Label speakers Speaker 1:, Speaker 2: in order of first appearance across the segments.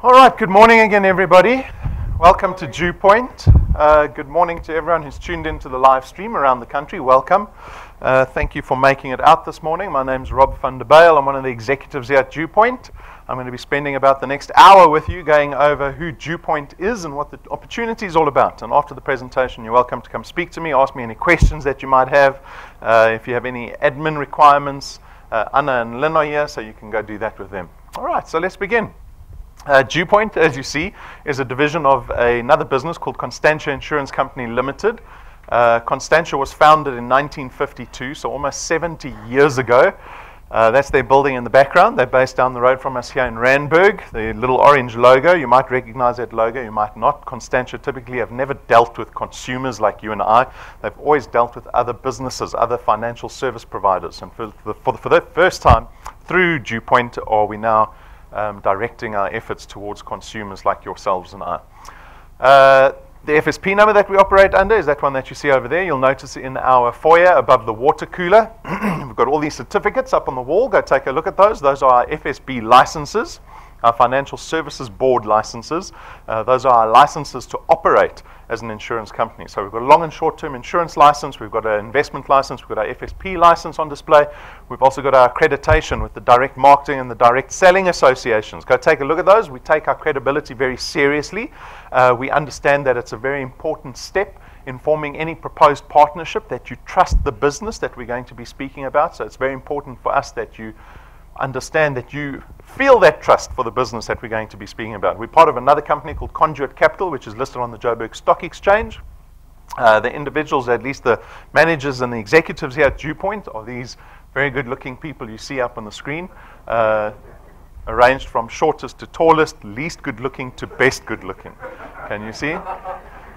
Speaker 1: All right, good morning again, everybody. Welcome to DuePoint. Good morning to everyone who's tuned into the live stream around the country. Welcome. Thank you for making it out this morning. My name's Rob van der Bijl. I'm one of the executives here at DuePoint. I'm going to be spending about the next hour with you going over who DuePoint is and what the opportunity is all about. And after the presentation, you're welcome to come speak to me, ask me any questions that you might have. If you have any admin requirements, Anna and Lynn are here, so you can go do that with them. All right, so let's begin. DuePoint, as you see, is a division of another business called Constantia Insurance Company Limited. Constantia was founded in 1952, so almost 70 years ago. That's their building in the background. They're based down the road from us here in Randburg. The little orange logo, you might recognize that logo, you might not. Constantia typically have never dealt with consumers like you and I. They've always dealt with other businesses, other financial service providers. And for the first time, through DuePoint, are we now directing our efforts towards consumers like yourselves and I. The FSP number that we operate under is that one that you see over there. You'll notice in our foyer above the water cooler, we've got all these certificates up on the wall. Go take a look at those. Those are our FSB licenses, our Financial Services Board licenses. Those are our licenses to operate as an insurance company. So we've got a long and short-term insurance license, we've got an investment license, we've got our FSP license on display. We've also got our accreditation with the direct marketing and the direct selling associations. Go take a look at those. We take our credibility very seriously. We understand that it's a very important step in forming any proposed partnership, that you trust the business that we're going to be speaking about. So it's very important for us that you understand that you feel that trust for the business that we're going to be speaking about. We're part of another company called Conduit Capital, which is listed on the Joburg Stock Exchange. The individuals, at least the managers and the executives here at DuePoint, are these very good-looking people you see up on the screen, arranged from shortest to tallest, least good-looking to best good-looking. Can you see?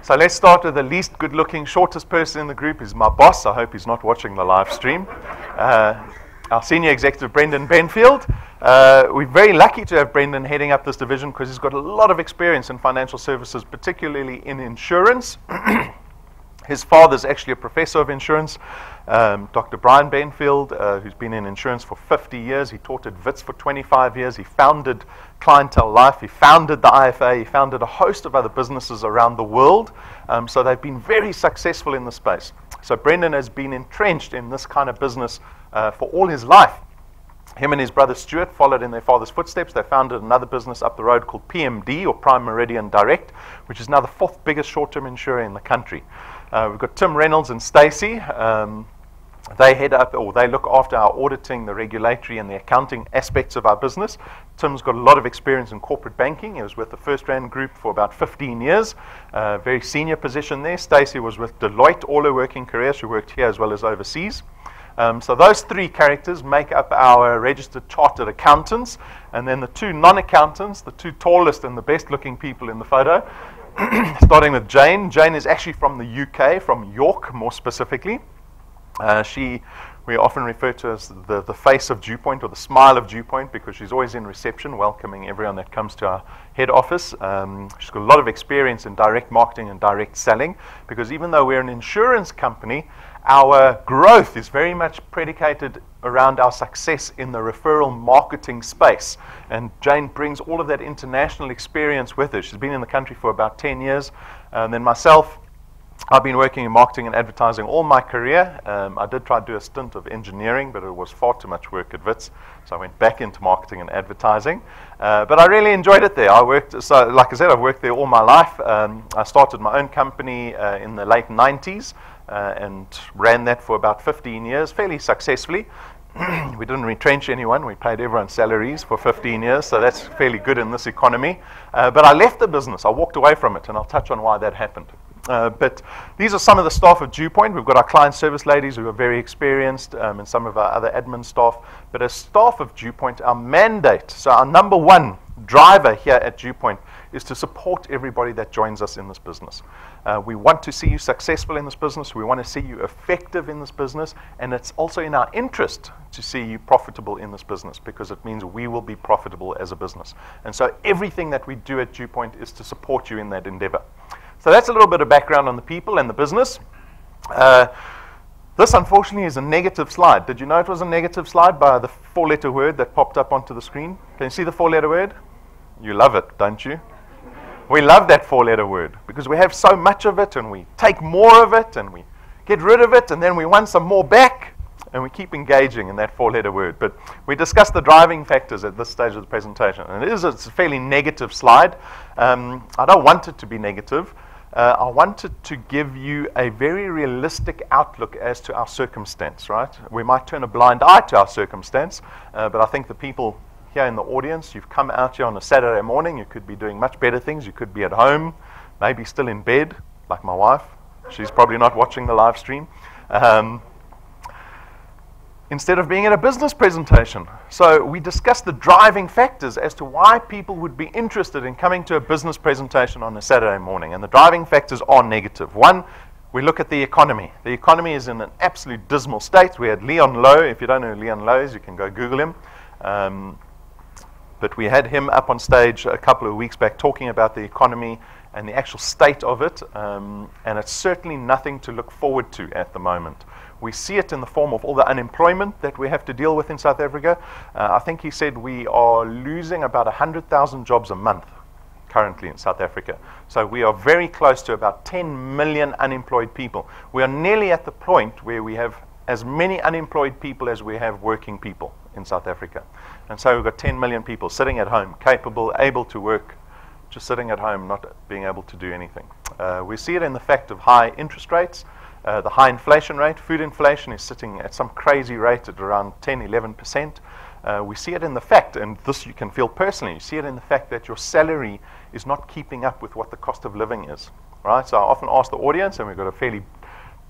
Speaker 1: So let's start with the least good-looking, shortest person in the group is my boss. I hope he's not watching the live stream. Our senior executive, Brendan Benfield. We're very lucky to have Brendan heading up this division because he's got a lot of experience in financial services, particularly in insurance. His father's actually a professor of insurance, Dr. Brian Benfield, who's been in insurance for 50 years. He taught at Wits for 25 years. He founded Clientele Life. He founded the IFA. He founded a host of other businesses around the world. So they've been very successful in the space. So Brendan has been entrenched in this kind of business for all his life. Him and his brother Stuart followed in their father's footsteps. They founded another business up the road called PMD, or Prime Meridian Direct, which is now the fourth biggest short-term insurer in the country. We've got Tim Reynolds and Stacey. They head up, or they look after our auditing, the regulatory and the accounting aspects of our business. Tim's got a lot of experience in corporate banking. He was with the First Rand Group for about 15 years, very senior position there. Stacey was with Deloitte all her working career. She worked here as well as overseas. So those three characters make up our registered chartered accountants, and then the two non-accountants, the two tallest and the best looking people in the photo, starting with Jane. Jane is actually from the UK, from York more specifically. We often refer to as the face of DuePoint, or the smile of DuePoint, because she's always in reception, welcoming everyone that comes to our head office. She's got a lot of experience in direct marketing and direct selling, because even though we're an insurance company, our growth is very much predicated around our success in the referral marketing space. And Jane brings all of that international experience with her. She's been in the country for about 10 years. And then myself, I've been working in marketing and advertising all my career. I did try to do a stint of engineering, but it was far too much work at Wits, so I went back into marketing and advertising. But I really enjoyed it there. So like I said, I've worked there all my life. I started my own company in the late 90s and ran that for about 15 years, fairly successfully. We didn't retrench anyone. We paid everyone salaries for 15 years, so that's fairly good in this economy. But I left the business. I walked away from it, and I'll touch on why that happened. But these are some of the staff of DuePoint. We've got our client service ladies who are very experienced, and some of our other admin staff. But as staff of DuePoint, our mandate, so our number one driver here at DuePoint, is to support everybody that joins us in this business. We want to see you successful in this business. We want to see you effective in this business. And it's also in our interest to see you profitable in this business, because it means we will be profitable as a business. And so everything that we do at DuePoint is to support you in that endeavor. So that's a little bit of background on the people and the business. This, unfortunately, is a negative slide. Did you know it was a negative slide by the four-letter word that popped up onto the screen? Can you see the four-letter word? You love it, don't you? We love that four-letter word because we have so much of it and we take more of it and we get rid of it and then we want some more back and we keep engaging in that four-letter word. But we discussed the driving factors at this stage of the presentation. And it's a fairly negative slide. I don't want it to be negative. I wanted to give you a very realistic outlook as to our circumstance, right? We might turn a blind eye to our circumstance, but I think the people here in the audience, you've come out here on a Saturday morning, you could be doing much better things. You could be at home, maybe still in bed, like my wife. She's probably not watching the live stream. Instead of being at a business presentation. So we discussed the driving factors as to why people would be interested in coming to a business presentation on a Saturday morning. And the driving factors are negative. One, we look at the economy. The economy is in an absolute dismal state. We had Leon Lowe. If you don't know who Leon Lowe is, you can go Google him. But we had him up on stage a couple of weeks back talking about the economy and the actual state of it. And it's certainly nothing to look forward to at the moment. We see it in the form of all the unemployment that we have to deal with in South Africa. I think he said we are losing about 100,000 jobs a month currently in South Africa. So we are very close to about 10 million unemployed people. We are nearly at the point where we have as many unemployed people as we have working people in South Africa. And so we've got 10 million people sitting at home, capable, able to work, just sitting at home, not being able to do anything. We see it in the fact of high interest rates. The high inflation rate, food inflation is sitting at some crazy rate at around 10, 11%. We see it in the fact, and this you can feel personally, you see it in the fact that your salary is not keeping up with what the cost of living is. Right? So I often ask the audience, and we've got a fairly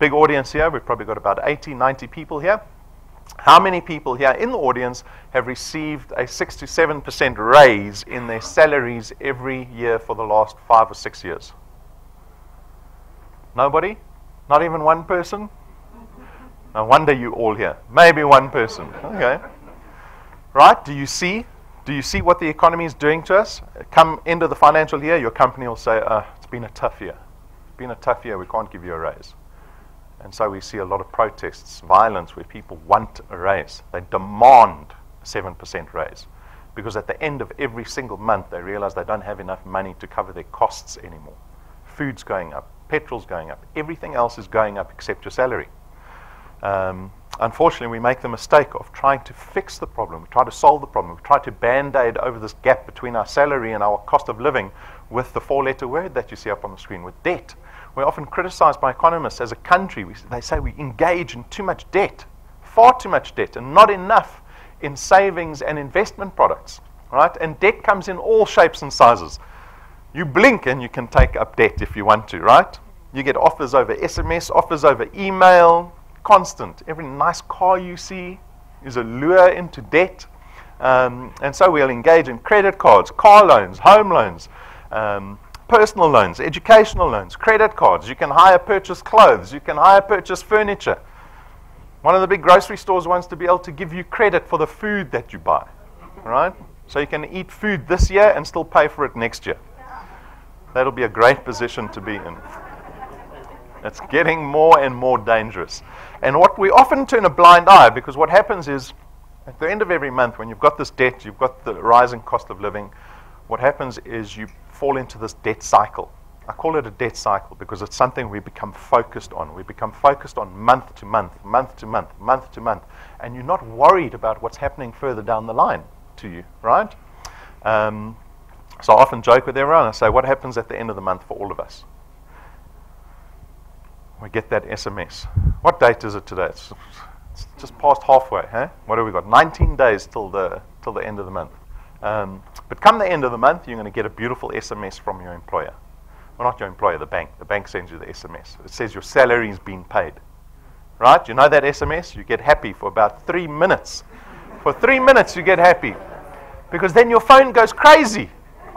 Speaker 1: big audience here, we've probably got about 80, 90 people here. How many people here in the audience have received a 6 to 7% raise in their salaries every year for the last 5 or 6 years? Nobody? Not even one person? No wonder you all here. Maybe one person. Okay. Right? Do you see what the economy is doing to us? Come into the financial year, your company will say, it's been a tough year. It's been a tough year. We can't give you a raise. And so we see a lot of protests, violence, where people want a raise. They demand a 7% raise. Because at the end of every single month, they realize they don't have enough money to cover their costs anymore. Food's going up. Petrol's going up. Everything else is going up except your salary. Unfortunately, we make the mistake of trying to fix the problem. We try to solve the problem. We try to band-aid over this gap between our salary and our cost of living with the four-letter word that you see up on the screen, with debt. We're often criticized by economists as a country. They say we engage in too much debt, far too much debt, and not enough in savings and investment products. Right? And debt comes in all shapes and sizes. You blink and you can take up debt if you want to, right? You get offers over SMS, offers over email, constant. Every nice car you see is a lure into debt. And so we'll engage in credit cards, car loans, home loans, personal loans, educational loans, credit cards. You can hire purchase clothes. You can hire purchase furniture. One of the big grocery stores wants to be able to give you credit for the food that you buy, right? So you can eat food this year and still pay for it next year. That'll be a great position to be in. It's getting more and more dangerous. And what we often turn a blind eye, because what happens is, at the end of every month, when you've got this debt, you've got the rising cost of living, what happens is you fall into this debt cycle. I call it a debt cycle because it's something we become focused on. We become focused on month to month, month to month, month to month. And you're not worried about what's happening further down the line to you, right? So I often joke with everyone. I say, what happens at the end of the month for all of us? We get that SMS. What date is it today? It's just past halfway. Huh? What have we got? 19 days till the end of the month. But come the end of the month, you're going to get a beautiful SMS from your employer. Well, not your employer, the bank. The bank sends you the SMS. It says your salary's been paid. Right? You know that SMS? You get happy for about 3 minutes. For 3 minutes, you get happy. Because then your phone goes crazy.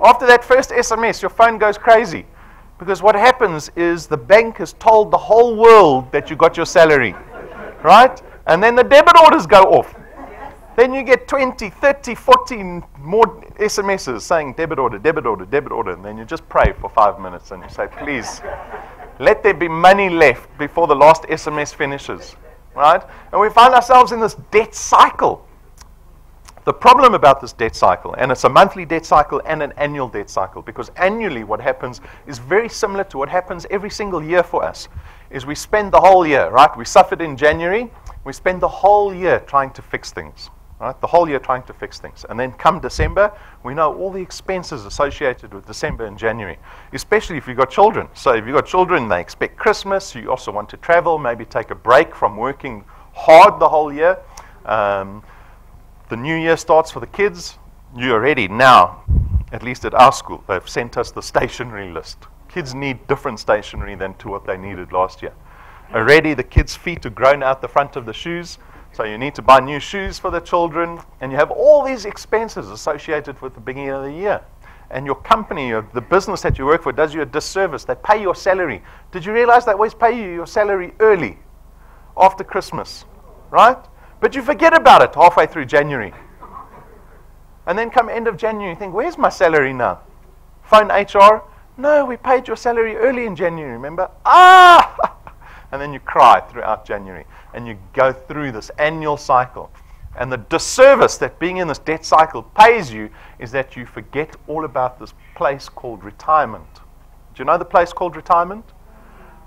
Speaker 1: After that first SMS, your phone goes crazy. Because what happens is the bank has told the whole world that you got your salary. Right? And then the debit orders go off. Then you get 20, 30, 40 more SMSs saying debit order, debit order, debit order. And then you just pray for 5 minutes and you say, please, let there be money left before the last SMS finishes. Right? And we find ourselves in this debt cycle. The problem about this debt cycle, and it's a monthly debt cycle and an annual debt cycle, because annually what happens is very similar to what happens every single year for us, is we spend the whole year, right? We suffered in January, we spend the whole year trying to fix things, right? The whole year trying to fix things. And then come December, we know all the expenses associated with December and January, especially if you've got children. So if you've got children, they expect Christmas, you also want to travel, maybe take a break from working hard the whole year. The new year starts for the kids. You're ready now, at least at our school. They've sent us the stationery list. Kids need different stationery than to what they needed last year. Already the kids' feet are grown out the front of the shoes, so you need to buy new shoes for the children, and you have all these expenses associated with the beginning of the year. And your company, or the business that you work for, does you a disservice. They pay your salary. Did you realize they always pay you your salary early, after Christmas, right? But you forget about it halfway through January. And then come end of January, you think, where's my salary now? Phone HR. No, we paid your salary early in January, remember? Ah! And then you cry throughout January. And you go through this annual cycle. And the disservice that being in this debt cycle pays you is that you forget all about this place called retirement. Do you know the place called retirement?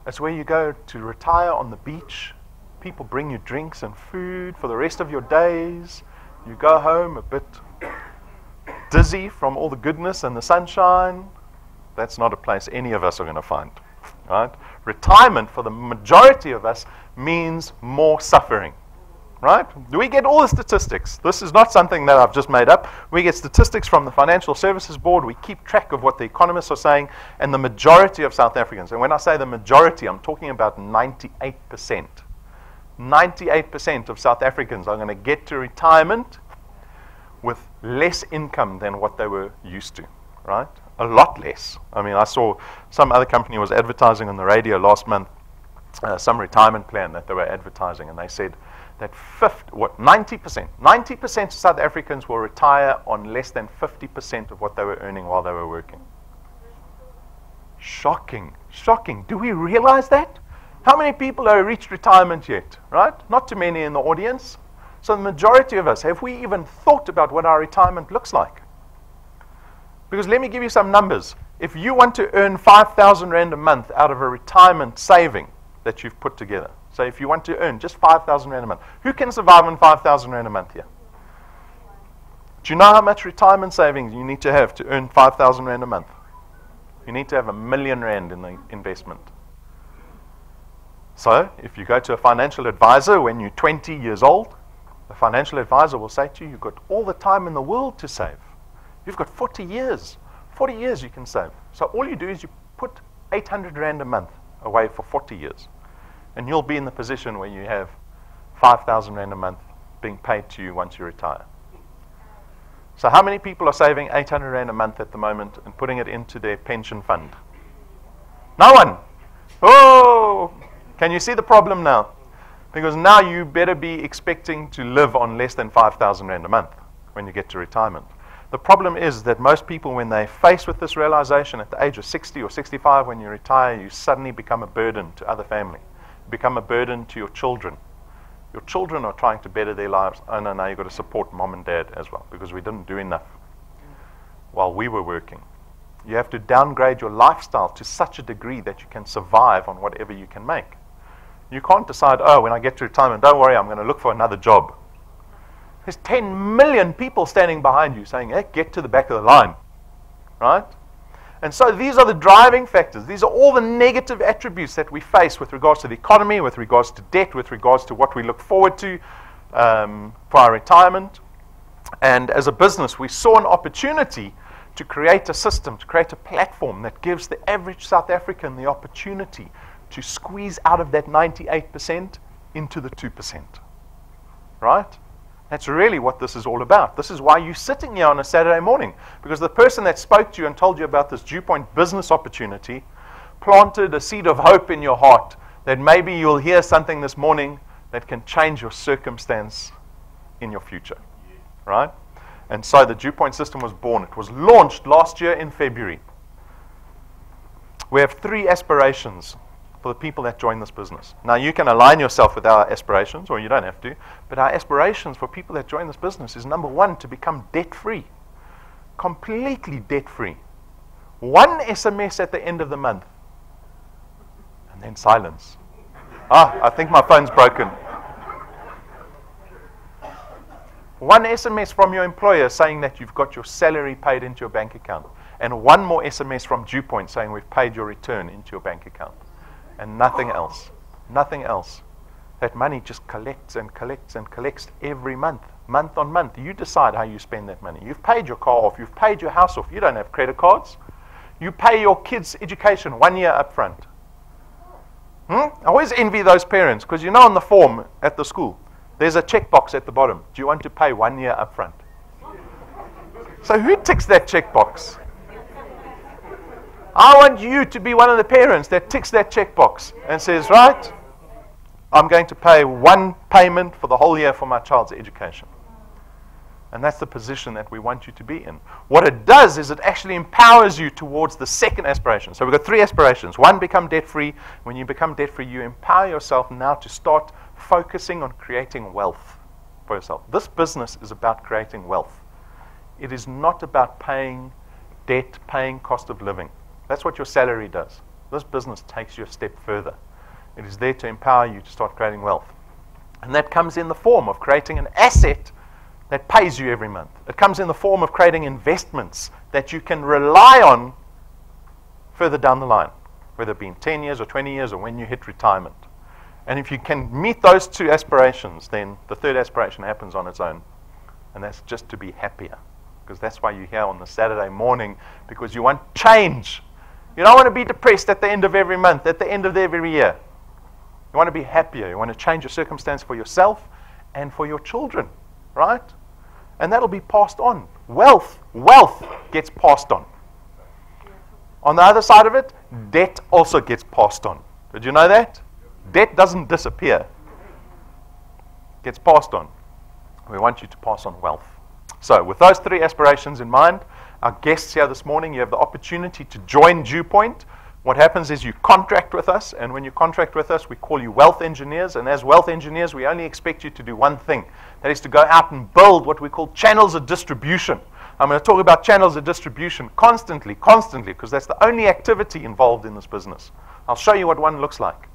Speaker 1: It's where you go to retire on the beach. People bring you drinks and food for the rest of your days. You go home a bit dizzy from all the goodness and the sunshine. That's not a place any of us are going to find. Right? Retirement for the majority of us means more suffering. Right? Do we get all the statistics? This is not something that I've just made up. We get statistics from the Financial Services Board. We keep track of what the economists are saying, and the majority of South Africans, and when I say the majority, I'm talking about 98%. 98% of South Africans are going to get to retirement with less income than what they were used to, right? A lot less. I mean, I saw some other company was advertising on the radio last month, some retirement plan that they were advertising, and they said that 90% of South Africans will retire on less than 50% of what they were earning while they were working. Shocking, shocking. Do we realize that? How many people have reached retirement yet, right? Not too many in the audience. So the majority of us, have we even thought about what our retirement looks like? Because let me give you some numbers. If you want to earn 5,000 Rand a month out of a retirement saving that you've put together, so if you want to earn just 5,000 Rand a month, who can survive on 5,000 Rand a month here? Do you know how much retirement savings you need to have to earn 5,000 Rand a month? You need to have R1 million in the investment. So, if you go to a financial advisor when you're 20 years old, the financial advisor will say to you, you've got all the time in the world to save. You've got 40 years. 40 years you can save. So all you do is you put 800 Rand a month away for 40 years. And you'll be in the position where you have 5,000 Rand a month being paid to you once you retire. So how many people are saving 800 Rand a month at the moment and putting it into their pension fund? No one. Oh! Can you see the problem now? Because now you better be expecting to live on less than 5,000 Rand a month when you get to retirement. The problem is that most people, when they're faced with this realization at the age of 60 or 65, when you retire, you suddenly become a burden to other family. You become a burden to your children. Your children are trying to better their lives. Oh, no, now you've got to support mom and dad as well, because we didn't do enough while we were working. You have to downgrade your lifestyle to such a degree that you can survive on whatever you can make. You can't decide, oh, when I get to retirement, don't worry, I'm going to look for another job. There's 10 million people standing behind you saying, hey, get to the back of the line. Right? And so these are the driving factors. These are all the negative attributes that we face with regards to the economy, with regards to debt, with regards to what we look forward to for our retirement. And as a business, we saw an opportunity to create a system, to create a platform that gives the average South African the opportunity to squeeze out of that 98% into the 2%. Right? That's really what this is all about. This is why you're sitting here on a Saturday morning, because the person that spoke to you and told you about this DuePoint business opportunity planted a seed of hope in your heart that maybe you'll hear something this morning that can change your circumstance in your future. Right? And so the DuePoint system was born. It was launched last year in February. We have 3 aspirations for the people that join this business. Now, you can align yourself with our aspirations, or you don't have to, but our aspirations for people that join this business is, number one, to become debt-free, completely debt-free. One SMS at the end of the month, and then silence. I think my phone's broken. One SMS from your employer saying that you've got your salary paid into your bank account, and one more SMS from DuePoint saying we've paid your return into your bank account, and nothing else. Nothing else. That money just collects and collects and collects every month, month on month. You decide how you spend that money. You've paid your car off. You've paid your house off. You don't have credit cards. You pay your kids' education 1 year up front. I always envy those parents, because you know on the form at the school, there's a checkbox at the bottom. Do you want to pay 1 year up front? So who ticks that checkbox? I want you to be one of the parents that ticks that checkbox and says, right, I'm going to pay one payment for the whole year for my child's education. And that's the position that we want you to be in. What it does is it actually empowers you towards the second aspiration. So we've got 3 aspirations. 1, become debt-free. When you become debt-free, you empower yourself now to start focusing on creating wealth for yourself. This business is about creating wealth. It is not about paying debt, paying cost of living. That's what your salary does. This business takes you a step further. It is there to empower you to start creating wealth. And that comes in the form of creating an asset that pays you every month. It comes in the form of creating investments that you can rely on further down the line, whether it be in 10 years or 20 years or when you hit retirement. And if you can meet those 2 aspirations, then the 3rd aspiration happens on its own. And that's just to be happier. Because that's why you're here on the Saturday morning, because you want change. You don't want to be depressed at the end of every month, at the end of every year. You want to be happier. You want to change your circumstance for yourself and for your children, right? And that'll be passed on. Wealth gets passed on. On the other side of it, debt also gets passed on. Did you know that? Debt doesn't disappear. It gets passed on. We want you to pass on wealth. So with those 3 aspirations in mind, our guests here this morning, you have the opportunity to join DuePoint. What happens is you contract with us, and when you contract with us, we call you wealth engineers. And as wealth engineers, we only expect you to do one thing. That is to go out and build what we call channels of distribution. I'm going to talk about channels of distribution constantly, because that's the only activity involved in this business. I'll show you what one looks like.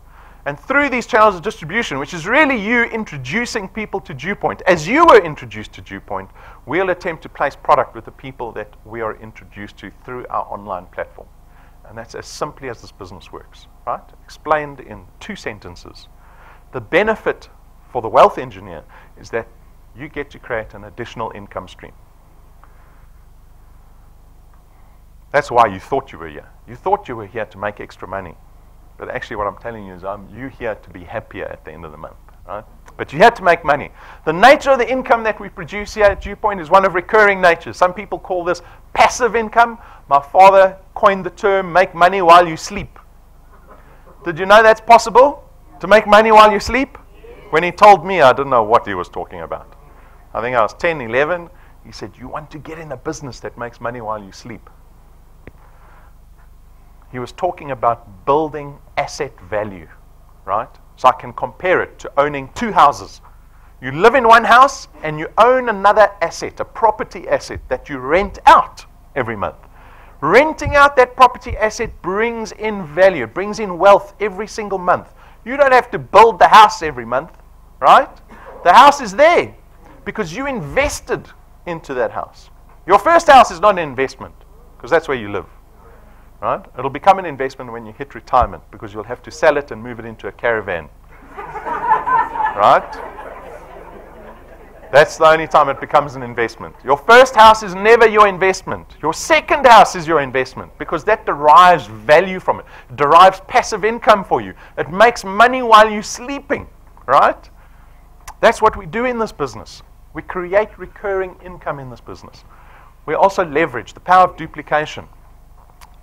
Speaker 1: And through these channels of distribution, which is really you introducing people to DuePoint, as you were introduced to DuePoint, we'll attempt to place product with the people that we are introduced to through our online platform. And that's as simply as this business works, right? Explained in 2 sentences. The benefit for the wealth engineer is that you get to create an additional income stream. That's why you thought you were here. You thought you were here to make extra money. But actually what I'm telling you is you're here to be happier at the end of the month, right? But you had to make money. The nature of the income that we produce here at DuePoint is one of recurring nature. Some people call this passive income. My father coined the term, make money while you sleep. Did you know that's possible? To make money while you sleep? When he told me, I didn't know what he was talking about. I think I was 10, 11. He said, you want to get in a business that makes money while you sleep. He was talking about building asset value, right? So I can compare it to owning 2 houses. You live in one house and you own another asset, a property asset that you rent out every month. Renting out that property asset brings in value, brings in wealth every single month. You don't have to build the house every month, right? The house is there because you invested into that house. Your first house is not an investment because that's where you live. Right? It'll become an investment when you hit retirement because you'll have to sell it and move it into a caravan. Right? That's the only time it becomes an investment. Your first house is never your investment. Your second house is your investment because that derives value from it. It derives passive income for you. It makes money while you're sleeping. Right? That's what we do in this business. We create recurring income in this business. We also leverage the power of duplication.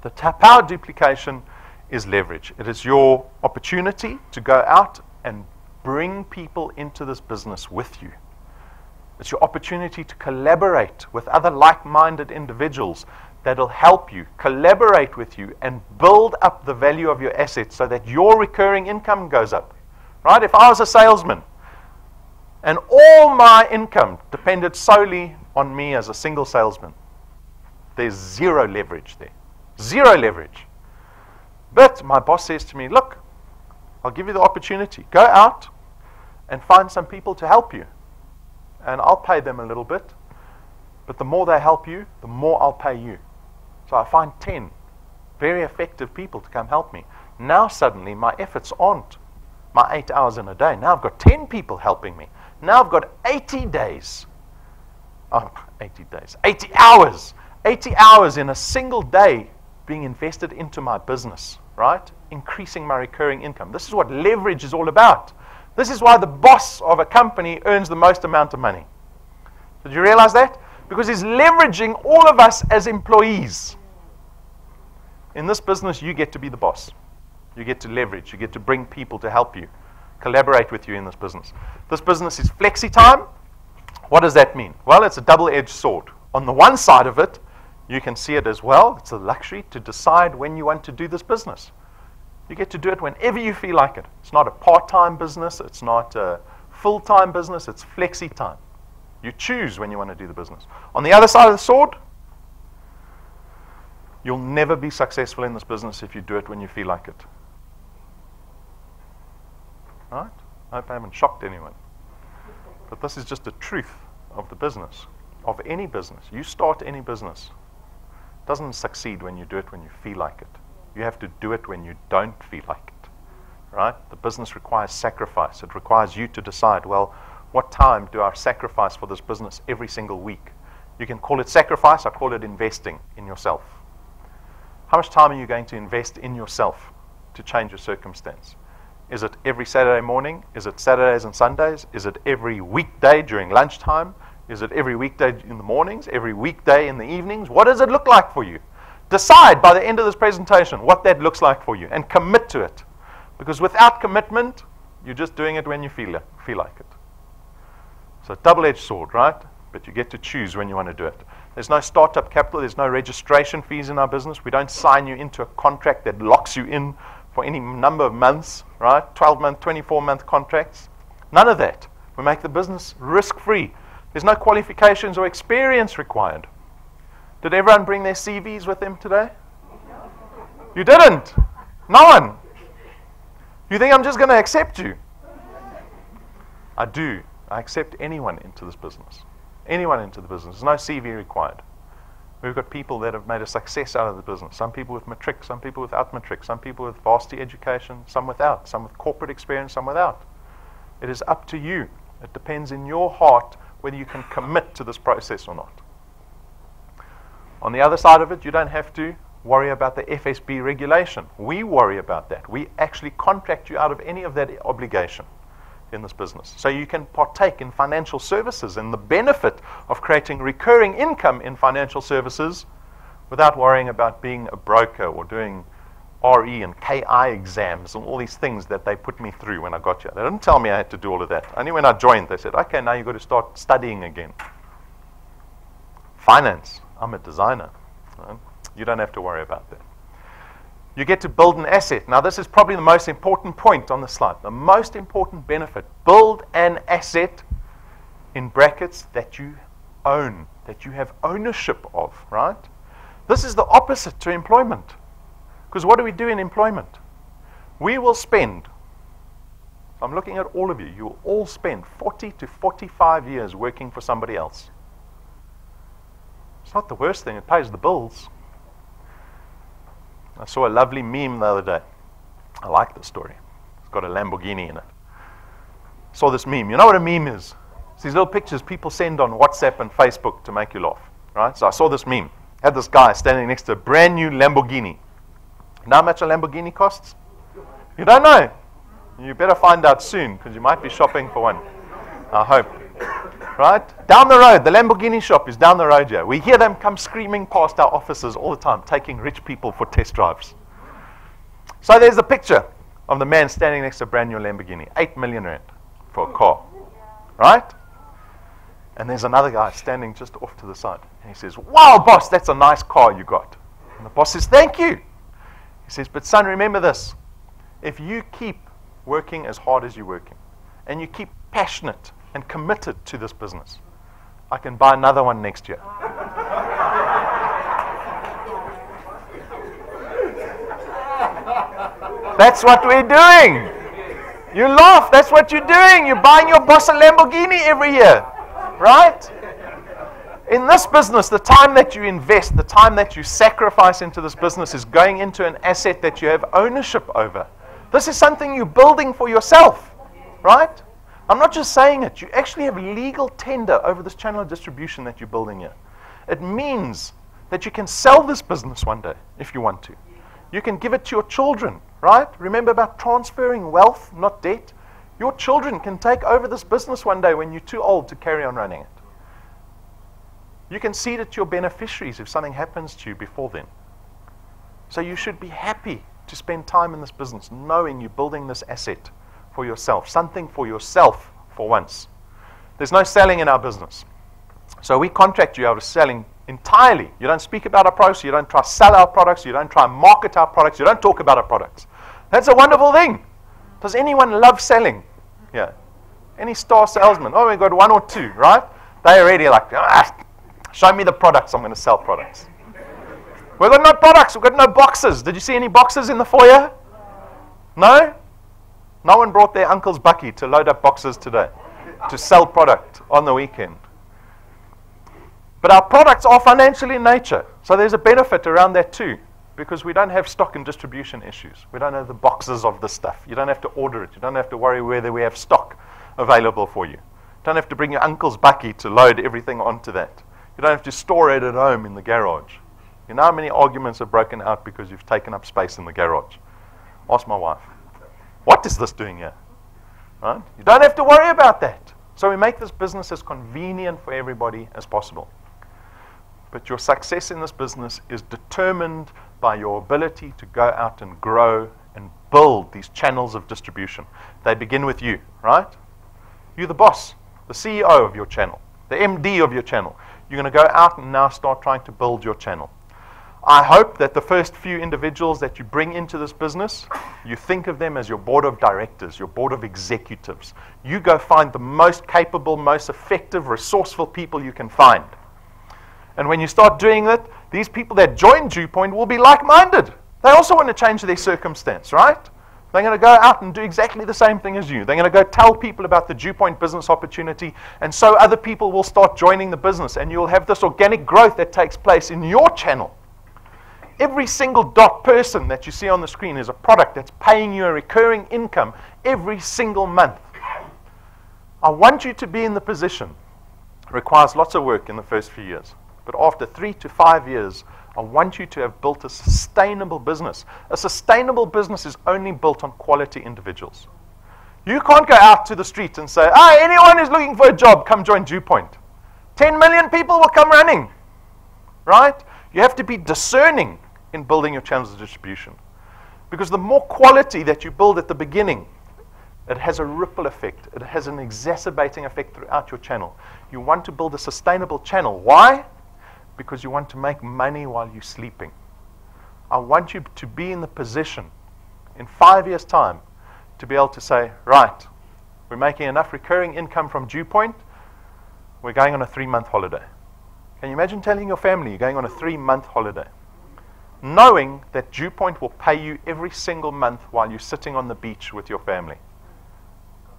Speaker 1: The power of duplication is leverage. It is your opportunity to go out and bring people into this business with you. It's your opportunity to collaborate with other like-minded individuals that'll help you, collaborate with you, and build up the value of your assets so that your recurring income goes up. Right? If I was a salesman and all my income depended solely on me as a single salesman, there's zero leverage there. Zero leverage. But my boss says to me, look, I'll give you the opportunity. Go out and find some people to help you. And I'll pay them a little bit. But the more they help you, the more I'll pay you. So I find 10 very effective people to come help me. Now suddenly my efforts aren't my 8 hours in a day. Now I've got 10 people helping me. Now I've got 80 days. Oh, 80 days. 80 hours. 80 hours in a single day being invested into my business, right? Increasing my recurring income. This is what leverage is all about. This is why the boss of a company earns the most amount of money. Did you realize that? Because he's leveraging all of us as employees. In this business, you get to be the boss. You get to leverage. You get to bring people to help you, collaborate with you in this business. This business is flexi time. What does that mean? Well, it's a double-edged sword. On the one side of it, you can see it as well. It's a luxury to decide when you want to do this business. You get to do it whenever you feel like it. It's not a part-time business. It's not a full-time business. It's flexi time. You choose when you want to do the business. On the other side of the sword, you'll never be successful in this business if you do it when you feel like it. Right? I hope I haven't shocked anyone. But this is just the truth of the business, of any business. You start any business. It doesn't succeed when you do it when you feel like it. You have to do it when you don't feel like it. Right? The business requires sacrifice. It requires you to decide, well, what time do I sacrifice for this business every single week? You can call it sacrifice. I call it investing in yourself. How much time are you going to invest in yourself to change your circumstance? Is it every Saturday morning? Is it Saturdays and Sundays? Is it every weekday during lunchtime? Is it every weekday in the mornings? Every weekday in the evenings? What does it look like for you? Decide by the end of this presentation what that looks like for you and commit to it. Because without commitment, you're just doing it when you feel like it. So double-edged sword, right? But you get to choose when you want to do it. There's no startup capital. There's no registration fees in our business. We don't sign you into a contract that locks you in for any number of months, right? 12-month, 24-month contracts. None of that. We make the business risk-free. There's no qualifications or experience required. Did everyone bring their CVs with them today? You didn't. No one. You think I'm just going to accept you? I do. I accept anyone into this business. Anyone into the business. There's no CV required. We've got people that have made a success out of the business. Some people with matric, some people without matric, some people with varsity education, some without, some with corporate experience, some without. It is up to you. It depends in your heart whether you can commit to this process or not. On the other side of it, you don't have to worry about the FSB regulation. We worry about that. We actually contract you out of any of that obligation in this business. So you can partake in financial services and the benefit of creating recurring income in financial services without worrying about being a broker or doing RE and KI exams and all these things that they put me through when I got here. They didn't tell me I had to do all of that. Only when I joined, they said, okay, now you've got to start studying again. Finance. I'm a designer. Right? You don't have to worry about that. You get to build an asset. Now, this is probably the most important point on the slide. The most important benefit. Build an asset, in brackets, that you own, that you have ownership of, right? This is the opposite to employment. Because what do we do in employment? We will spend, I'm looking at all of you, you will all spend 40 to 45 years working for somebody else. It's not the worst thing. It pays the bills. I saw a lovely meme the other day. I like this story. It's got a Lamborghini in it. Saw this meme. You know what a meme is? It's these little pictures people send on WhatsApp and Facebook to make you laugh. Right? So I saw this meme. Had this guy standing next to a brand new Lamborghini. You know how much a Lamborghini costs? You don't know? You better find out soon, because you might be shopping for one. I hope. Right? Down the road, the Lamborghini shop is down the road here. We hear them come screaming past our offices all the time, taking rich people for test drives. So there's the picture of the man standing next to a brand new Lamborghini. 8 million rand for a car. Right? And there's another guy standing just off to the side. And he says, "Wow, boss, that's a nice car you got." And the boss says, "Thank you." He says, "But son, remember this. If you keep working as hard as you're working, and you keep passionate and committed to this business, I can buy another one next year." That's what we're doing. You laugh. That's what you're doing. You're buying your boss a Lamborghini every year, right? In this business, the time that you invest, the time that you sacrifice into this business is going into an asset that you have ownership over. This is something you're building for yourself, right? I'm not just saying it. You actually have legal tender over this channel of distribution that you're building here. It means that you can sell this business one day if you want to. You can give it to your children, right? Remember about transferring wealth, not debt. Your children can take over this business one day when you're too old to carry on running it. You can cede it to your beneficiaries if something happens to you before then. So you should be happy to spend time in this business, knowing you're building this asset for yourself, something for yourself for once. There's no selling in our business. So we contract you out of selling entirely. You don't speak about our products, you don't try to sell our products, you don't try to market our products, you don't talk about our products. That's a wonderful thing. Does anyone love selling? Yeah. Any star salesman? Oh, we've got one or two, right? They're already like, show me the products, I'm going to sell products. We've got no products, we've got no boxes. Did you see any boxes in the foyer? No? No one brought their uncle's bucky to load up boxes today to sell product on the weekend. But our products are financial in nature, so there's a benefit around that too, because we don't have stock and distribution issues. We don't have the boxes of the stuff. You don't have to order it. You don't have to worry whether we have stock available for you. You don't have to bring your uncle's bucky to load everything onto that. You don't have to store it at home in the garage. You know how many arguments have broken out because you've taken up space in the garage? Ask my wife. What is this doing here? Right? You don't have to worry about that. So we make this business as convenient for everybody as possible. But your success in this business is determined by your ability to go out and grow and build these channels of distribution. They begin with you, right? You're the boss, the CEO of your channel, the MD of your channel. You're going to go out and now start trying to build your channel. I hope that the first few individuals that you bring into this business, you think of them as your board of directors, your board of executives. You go find the most capable, most effective, resourceful people you can find. And when you start doing that, these people that join DuePoint will be like-minded. They also want to change their circumstance, right? They're going to go out and do exactly the same thing as you. They're going to go tell people about the DuePoint business opportunity, and so other people will start joining the business, and you'll have this organic growth that takes place in your channel. Every single dot person that you see on the screen is a product that's paying you a recurring income every single month. I want you to be in the position. It requires lots of work in the first few years. But after 3 to 5 years, I want you to have built a sustainable business. A sustainable business is only built on quality individuals. You can't go out to the street and say, anyone who's looking for a job, come join DuePoint. 10 million people will come running, right? You have to be discerning in building your channels of distribution. Because the more quality that you build at the beginning, it has a ripple effect. It has an exacerbating effect throughout your channel. You want to build a sustainable channel. Why? Because you want to make money while you're sleeping. I want you to be in the position in 5 years' time to be able to say, right, we're making enough recurring income from DuePoint, we're going on a 3-month holiday. Can you imagine telling your family you're going on a 3-month holiday? Knowing that DuePoint will pay you every single month while you're sitting on the beach with your family.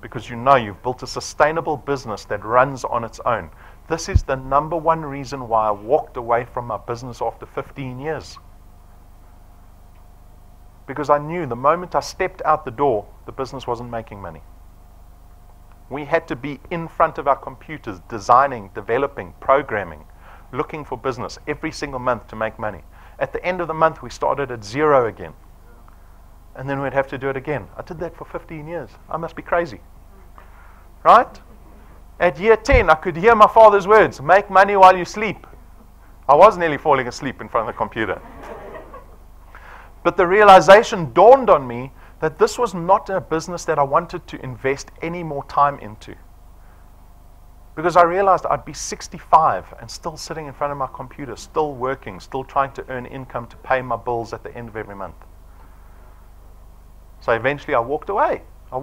Speaker 1: Because you know you've built a sustainable business that runs on its own. This is the number one reason why I walked away from my business after 15 years. Because I knew the moment I stepped out the door, the business wasn't making money. We had to be in front of our computers, designing, developing, programming, looking for business every single month to make money. At the end of the month, we started at 0 again. And then we'd have to do it again. I did that for 15 years. I must be crazy. Right? At year 10, I could hear my father's words, make money while you sleep. I was nearly falling asleep in front of the computer. But the realization dawned on me that this was not a business that I wanted to invest any more time into. because I realized I'd be 65 and still sitting in front of my computer, still working, still trying to earn income to pay my bills at the end of every month. So eventually I walked away. I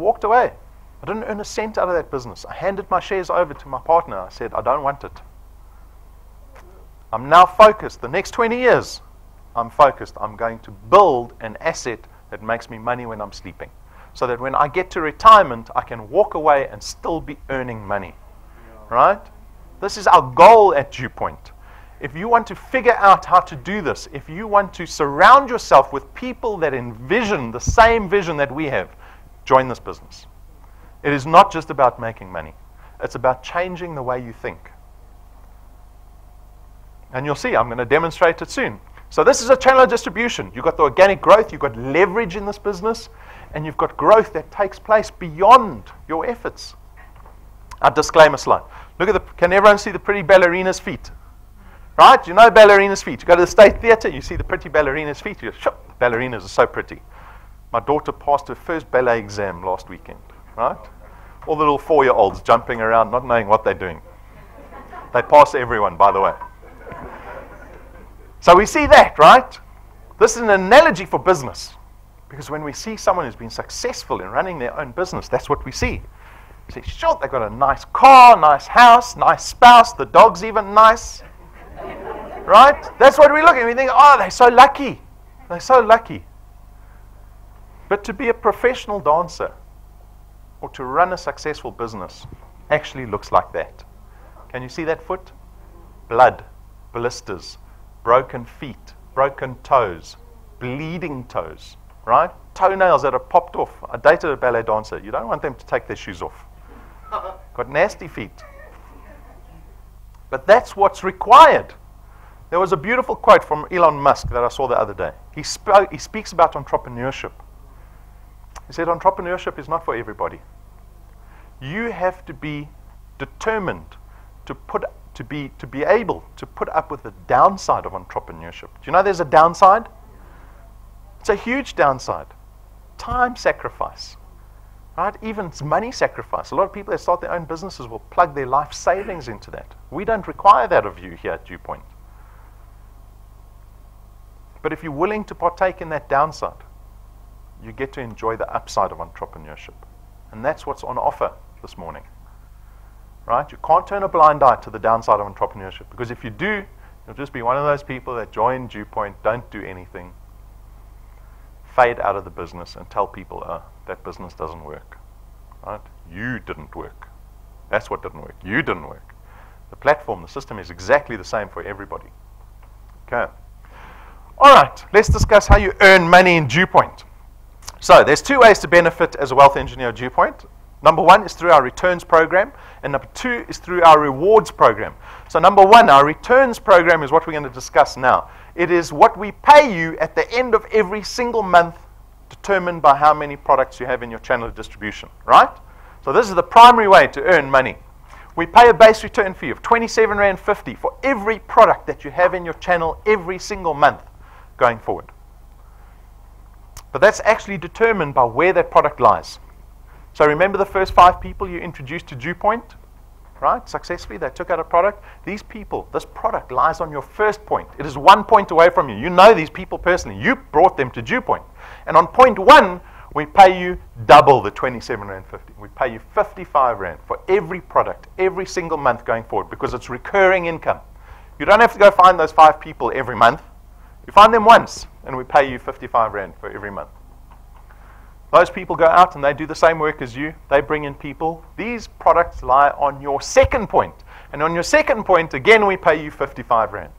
Speaker 1: didn't earn a cent out of that business. I handed my shares over to my partner. I said, I don't want it. I'm now focused. The next 20 years, I'm focused. I'm going to build an asset that makes me money when I'm sleeping, so that when I get to retirement, I can walk away and still be earning money. Right? This is our goal at DuePoint. If you want to figure out how to do this, if you want to surround yourself with people that envision the same vision that we have, join this business. It is not just about making money. It's about changing the way you think. And you'll see, I'm going to demonstrate it soon. So this is a channel of distribution. You've got the organic growth, you've got leverage in this business, and you've got growth that takes place beyond your efforts. Our disclaimer slide. Look at can everyone see the pretty ballerina's feet? Right? You know ballerina's feet. You go to the State Theatre, you see the pretty ballerina's feet. You go, sure, ballerinas are so pretty. My daughter passed her first ballet exam last weekend. Right? All the little 4-year-olds jumping around, not knowing what they're doing. They pass everyone, by the way. So we see that, right? This is an analogy for business. Because when we see someone who's been successful in running their own business, that's what we see. We say, sure, they've got a nice car, nice house, nice spouse, the dog's even nice. Right? That's what we look at. We think, oh, they're so lucky. They're so lucky. But to be a professional dancer or to run a successful business actually looks like that. Can you see that foot? Blood, blisters, broken feet, broken toes, bleeding toes, right? Toenails that are popped off. I dated a ballet dancer. You don't want them to take their shoes off. Got nasty feet. But that's what's required. There was a beautiful quote from Elon Musk that I saw the other day. He speaks about entrepreneurship. He said entrepreneurship is not for everybody. You have to be determined to be able to put up with the downside of entrepreneurship. Do you know there's a downside? It's a huge downside. Time sacrifice. Right? Even money sacrifice. A lot of people that start their own businesses will plug their life savings into that. We don't require that of you here at DuePoint. But if you're willing to partake in that downside, you get to enjoy the upside of entrepreneurship. And that's what's on offer this morning. Right? You can't turn a blind eye to the downside of entrepreneurship, because if you do, you'll just be one of those people that join DuePoint, don't do anything, fade out of the business and tell people, that business doesn't work. Right? You didn't work. That's what didn't work. You didn't work. The platform, the system is exactly the same for everybody. Okay. All right, let's discuss how you earn money in DuePoint. So there's two ways to benefit as a wealth engineer at DuePoint. Number one is through our returns program, and number two is through our rewards program. So number one, our returns program is what we're going to discuss now. It is what we pay you at the end of every single month, determined by how many products you have in your channel of distribution, right? So this is the primary way to earn money. We pay a base return fee of R27.50 for every product that you have in your channel every single month going forward. But that's actually determined by where that product lies. So remember the first 5 people you introduced to DuePoint, right? Successfully, they took out a product. These people, this product lies on your first point. It is 1 point away from you. You know these people personally. You brought them to DuePoint. And on point 1, we pay you double the R27.50. We pay you R55 for every product, every single month going forward, because it's recurring income. You don't have to go find those 5 people every month. You find them once, and we pay you R55 for every month. Those people go out and they do the same work as you. They bring in people. These products lie on your second point. And on your second point, again, we pay you R55.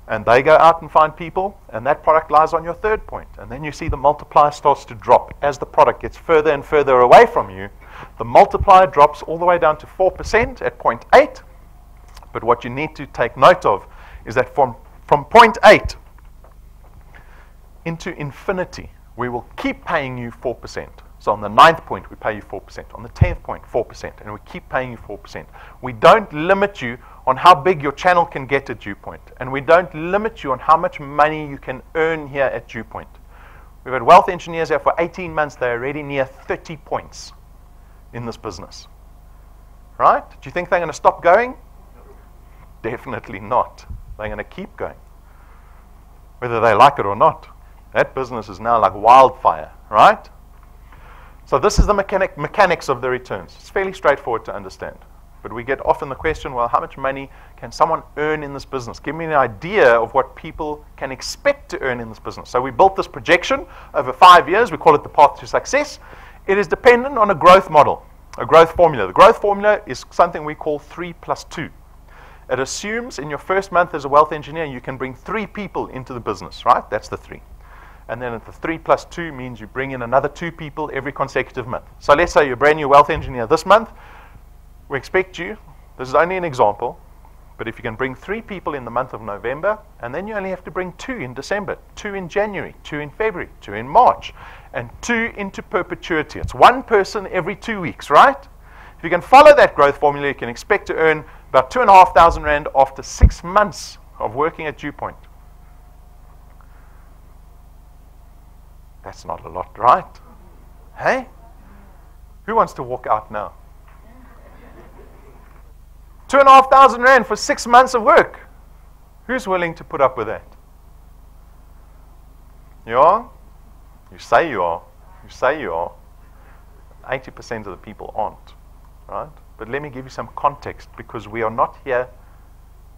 Speaker 1: And they go out and find people, and that product lies on your third point. And then you see the multiplier starts to drop. As the product gets further and further away from you, the multiplier drops all the way down to 4% at point 8. But what you need to take note of is that from point 8 into infinity, we will keep paying you 4%. So on the 9th point, we pay you 4%. On the 10th point, 4%. And we keep paying you 4%. We don't limit you on how big your channel can get at DuePoint. And we don't limit you on how much money you can earn here at DuePoint. We've had wealth engineers here for 18 months. They're already near 30 points in this business. right? Do you think they're going to stop going? Definitely not. They're going to keep going, whether they like it or not. That business is now like wildfire, right? So this is the mechanics of the returns. It's fairly straightforward to understand. But we get often the question, well, how much money can someone earn in this business? Give me an idea of what people can expect to earn in this business. So we built this projection over 5 years. We call it the path to success. It is dependent on a growth model, a growth formula. The growth formula is something we call 3+2. It assumes in your first month as a wealth engineer, you can bring 3 people into the business, right? That's the 3. And then the 3+2 means you bring in another 2 people every consecutive month. So let's say you're a brand new wealth engineer this month. We expect you, this is only an example, but if you can bring 3 people in the month of November, and then you only have to bring 2 in December, 2 in January, 2 in February, 2 in March, and 2 into perpetuity. It's 1 person every 2 weeks, right? If you can follow that growth formula, you can expect to earn about 2,500 Rand after 6 months of working at DuePoint. That's not a lot, right? Hey? Who wants to walk out now? 2,500 Rand for 6 months of work. Who's willing to put up with that? You are? You say you are. You say you are. 80% of the people aren't, right? But let me give you some context, because we are not here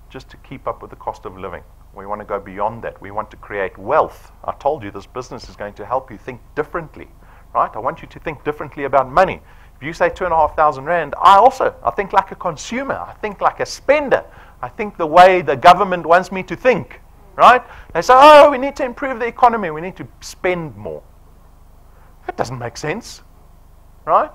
Speaker 1: just to keep up with the cost of living. We want to go beyond that. We want to create wealth. I told you this business is going to help you think differently, right? I want you to think differently about money. If you say 2,500 Rand, I think like a consumer. I think like a spender. I think the way the government wants me to think, right? They say, oh, we need to improve the economy. We need to spend more. That doesn't make sense, right?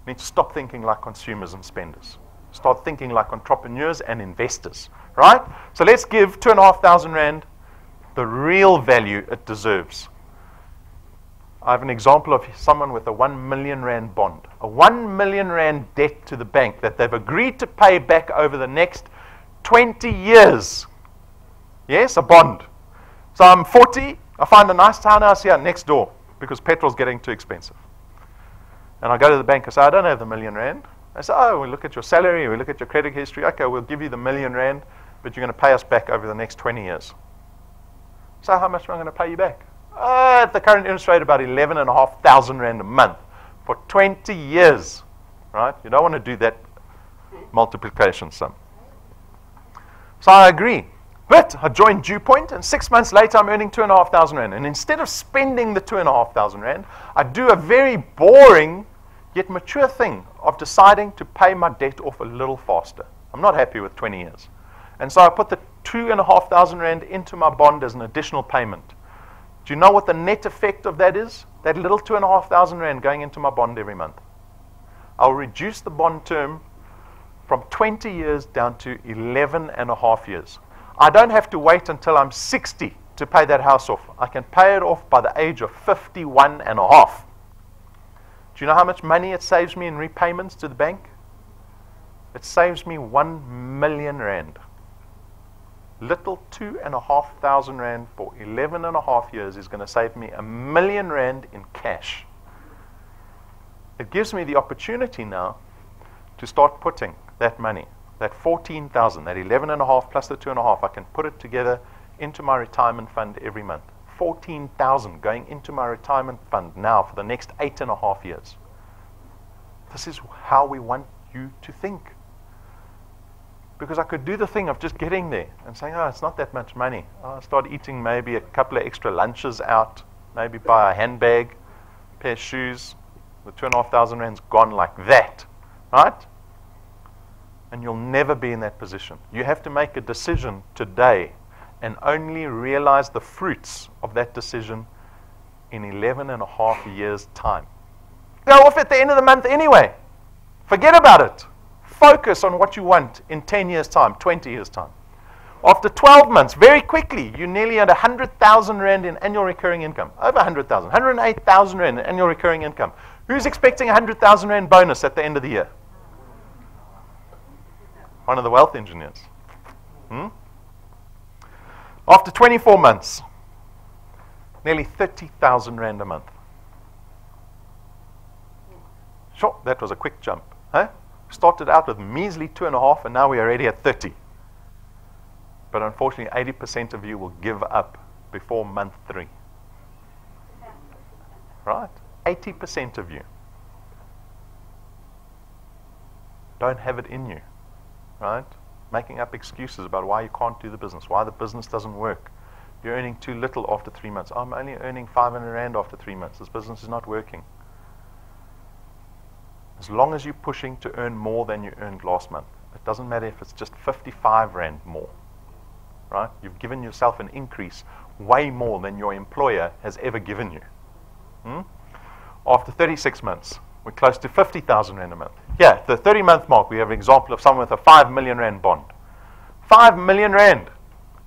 Speaker 1: We need to stop thinking like consumers and spenders. Start thinking like entrepreneurs and investors, right? So let's give 2,500 Rand the real value it deserves. I have an example of someone with a 1 million Rand bond, a 1 million Rand debt to the bank that they've agreed to pay back over the next 20 years. Yes, a bond. So I'm 40, I find a nice townhouse here next door because petrol's getting too expensive. And I go to the bank and say, I don't have the 1 million Rand. They say, oh, we look at your salary, we look at your credit history. Okay, we'll give you the 1 million Rand, but you're going to pay us back over the next 20 years. So how much am I going to pay you back? At the current interest rate, about 11,500 Rand a month for 20 years, right? You don't want to do that multiplication sum. So I agree. But I joined DuePoint, and 6 months later, I'm earning 2,500 Rand. And instead of spending the 2,500 Rand, I do a very boring yet mature thing of deciding to pay my debt off a little faster. I'm not happy with 20 years. And so I put the 2,500 Rand into my bond as an additional payment. Do you know what the net effect of that is? That little 2,500 Rand going into my bond every month. I'll reduce the bond term from 20 years down to 11.5 years. I don't have to wait until I'm 60 to pay that house off. I can pay it off by the age of 51.5. Do you know how much money it saves me in repayments to the bank? It saves me 1 million Rand. Little 2,500 Rand for 11.5 years is going to save me 1 million Rand in cash. It gives me the opportunity now to start putting that money, that 14,000, that 11.5 plus the 2.5, I can put it together into my retirement fund every month. 14,000 going into my retirement fund now for the next 8.5 years. This is how we want you to think. Because I could do the thing of just getting there and saying, oh, it's not that much money. I'll start eating maybe a couple of extra lunches out, maybe buy a handbag, a pair of shoes. The 2,500 Rand's gone like that, right? And you'll never be in that position. You have to make a decision today and only realize the fruits of that decision in 11.5 years' time. Go off at the end of the month anyway. Forget about it. Focus on what you want in 10 years' time, 20 years' time. After 12 months, very quickly, you nearly had 100,000 Rand in annual recurring income. Over 100,000, 108,000 Rand in annual recurring income. Who's expecting 100,000 Rand bonus at the end of the year? One of the wealth engineers. After 24 months, nearly 30,000 Rand a month. Sure, that was a quick jump. Huh? Started out with measly 2.5, and now we are already at 30. But unfortunately, 80% of you will give up before month 3. Right? 80% of you don't have it in you. Right? Making up excuses about why you can't do the business, why the business doesn't work. You're earning too little after 3 months. I'm only earning 500 rand after 3 months. This business is not working. As long as you're pushing to earn more than you earned last month, it doesn't matter if it's just 55 rand more. Right? You've given yourself an increase way more than your employer has ever given you. After 36 months, we're close to 50,000 rand a month. Yeah, the 30-month mark, we have an example of someone with a 5 million rand bond. 5 million rand.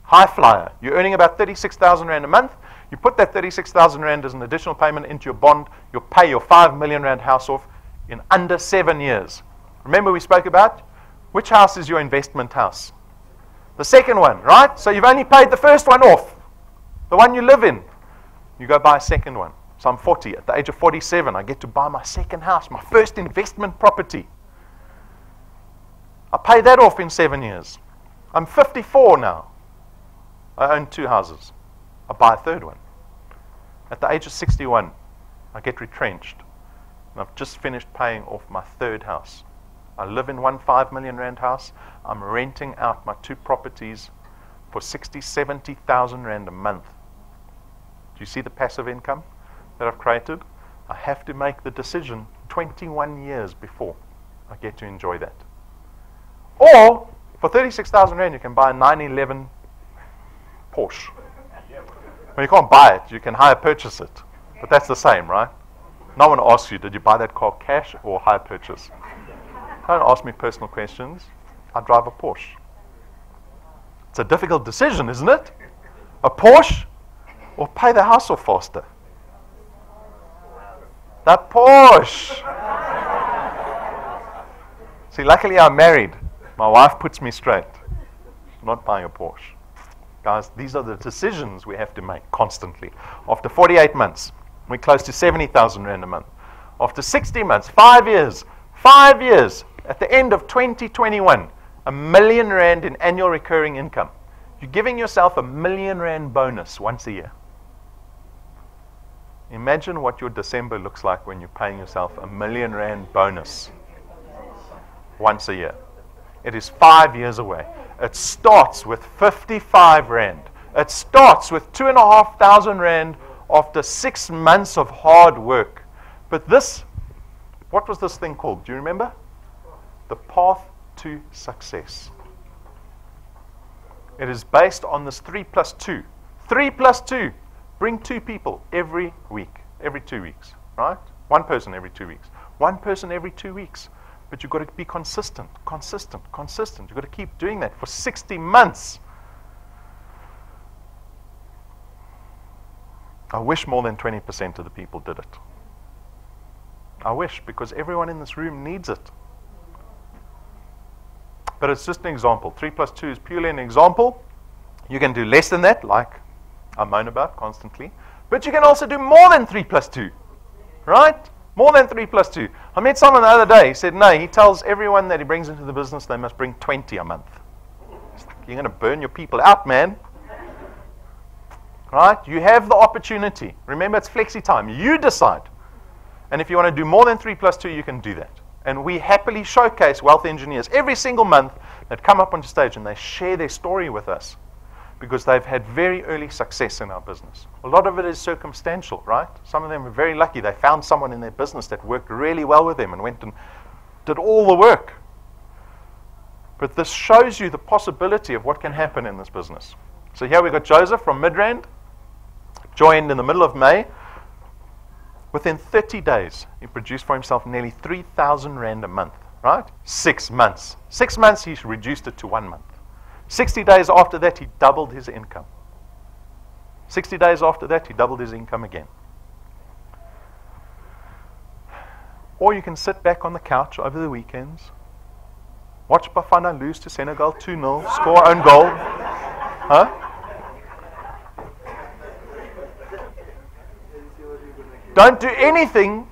Speaker 1: High flyer. You're earning about 36,000 rand a month. You put that 36,000 rand as an additional payment into your bond. You'll pay your 5 million rand house off in under 7 years. Remember we spoke about? Which house is your investment house? The second one, right? So you've only paid the first one off. The one you live in. You go buy a second one. So I'm 40. At the age of 47, I get to buy my second house, my first investment property. I pay that off in 7 years. I'm 54 now. I own 2 houses. I buy a third one. At the age of 61, I get retrenched. And I've just finished paying off my third house. I live in one 5 million rand house. I'm renting out my 2 properties for 60,000, 70,000 rand a month. Do you see the passive income that I've created? I have to make the decision 21 years before I get to enjoy that. Or, for 36,000 rand, you can buy a 911 Porsche. Well, you can't buy it. You can hire purchase it. But that's the same, right? No one asks you, did you buy that car cash or hire purchase? Don't ask me personal questions. I drive a Porsche. It's a difficult decision, isn't it? A Porsche or pay the house off faster? The Porsche. See, luckily I'm married. My wife puts me straight. I'm not buying a Porsche. Guys, these are the decisions we have to make constantly. After 48 months, we're close to 70,000 rand a month. After 60 months, 5 years, at the end of 2021, 1 million rand in annual recurring income. You're giving yourself 1 million rand bonus once a year. Imagine what your December looks like when you're paying yourself 1 million rand bonus once a year. It is 5 years away. It starts with 55 rand. It starts with 2,500 rand after 6 months of hard work. But this, what was this thing called? Do you remember? The path to success. It is based on this 3 plus 2. 3 plus 2. Bring 2 people every week, every 2 weeks, right? 1 person every 2 weeks. 1 person every 2 weeks. But you've got to be consistent. You've got to keep doing that for 60 months. I wish more than 20% of the people did it. I wish, because everyone in this room needs it. But it's just an example. 3 plus 2 is purely an example. You can do less than that, like I moan about constantly. But you can also do more than 3 plus 2. Right? More than 3 plus 2. I met someone the other day. He said, no, he tells everyone that he brings into the business they must bring 20 a month. It's like, you're going to burn your people out, man. Right? You have the opportunity. Remember, it's flexi time. You decide. And if you want to do more than 3 plus 2, you can do that. And we happily showcase wealth engineers every single month that come up on stage and they share their story with us because they've had very early success in our business. A lot of it is circumstantial, right? Some of them were very lucky. They found someone in their business that worked really well with them and went and did all the work. But this shows you the possibility of what can happen in this business. So here we've got Joseph from Midrand, joined in the middle of May. Within 30 days, he produced for himself nearly 3,000 rand a month, right? 6 months. 6 months, he reduced it to 1 month. 60 days after that, he doubled his income. 60 days after that, he doubled his income again. Or you can sit back on the couch over the weekends, watch Bafana lose to Senegal 2-0, score own goal. Huh? Don't do anything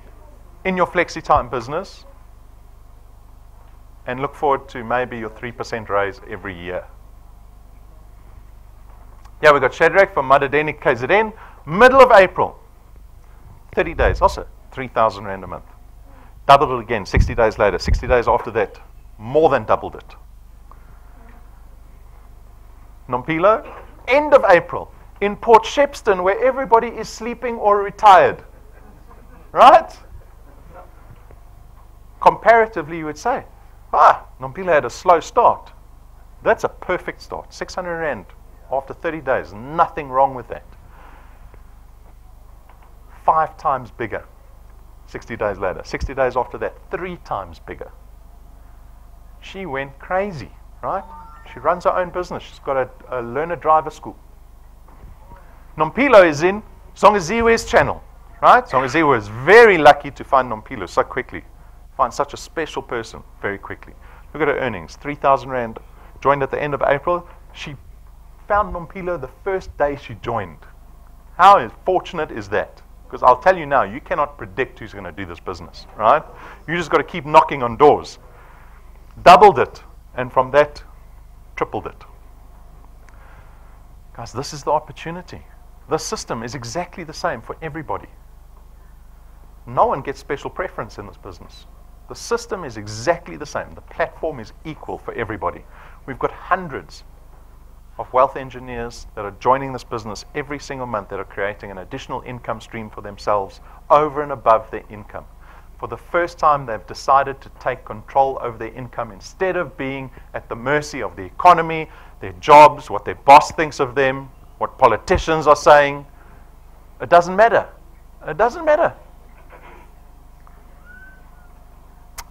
Speaker 1: in your flexi time business. and look forward to maybe your 3% raise every year. Yeah, we got Shadrach from Madadeni KZN, middle of April, 30 days, also 3,000 Rand a month. Doubled it again, 60 days later, 60 days after that, more than doubled it. Nompilo, end of April, in Port Shepstone, where everybody is sleeping or retired. Right? Comparatively, you would say, Nompilo had a slow start. That's a perfect start. 600 Rand after 30 days. Nothing wrong with that. 5 times bigger 60 days later. 60 days after that, 3 times bigger. She went crazy, right? She runs her own business. She's got a learner driver school. Nompilo is in Songaziwe's channel, right? Songaziwe is very lucky to find Nompilo so quickly. Find such a special person very quickly. Look at her earnings, 3,000 Rand. Joined at the end of April. She found Nompilo the first day she joined. How fortunate is that? Because I'll tell you now, you cannot predict who's going to do this business, right? You just got to keep knocking on doors. Doubled it, and from that, tripled it. Guys, this is the opportunity. The system is exactly the same for everybody. No one gets special preference in this business. The system is exactly the same. The platform is equal for everybody. We've got hundreds of wealth engineers that are joining this business every single month that are creating an additional income stream for themselves over and above their income. For the first time, they've decided to take control over their income instead of being at the mercy of the economy, their jobs, what their boss thinks of them, what politicians are saying. It doesn't matter. It doesn't matter.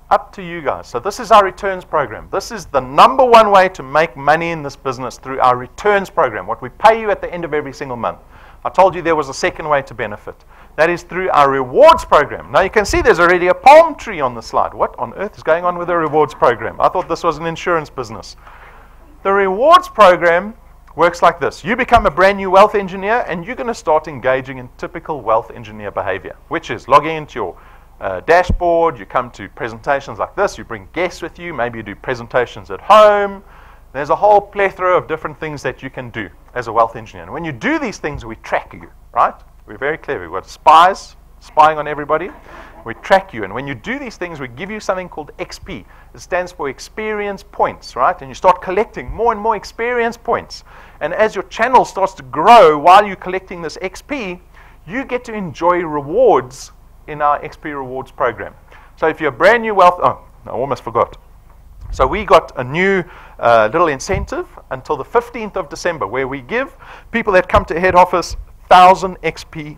Speaker 1: Up to you guys. So this is our returns program. This is the number one way to make money in this business, through our returns program, what we pay you at the end of every single month. I told you there was a second way to benefit. That is through our rewards program. Now you can see there's already a palm tree on the slide. What on earth is going on with the rewards program? I thought this was an insurance business. The rewards program works like this. You become a brand new wealth engineer and you're going to start engaging in typical wealth engineer behavior, which is logging into your dashboard, you come to presentations like this, you bring guests with you, maybe you do presentations at home. There's a whole plethora of different things that you can do as a wealth engineer. And when you do these things, we track you, right? We're very clever. We've got spies spying on everybody. We track you. And when you do these things, we give you something called XP. It stands for experience points, right? And you start collecting more and more experience points. And as your channel starts to grow while you're collecting this XP, you get to enjoy rewards in our XP rewards program. So if you're a brand new wealth, I almost forgot. So we got a new little incentive until the 15th of December, where we give people that come to head office 1,000 XP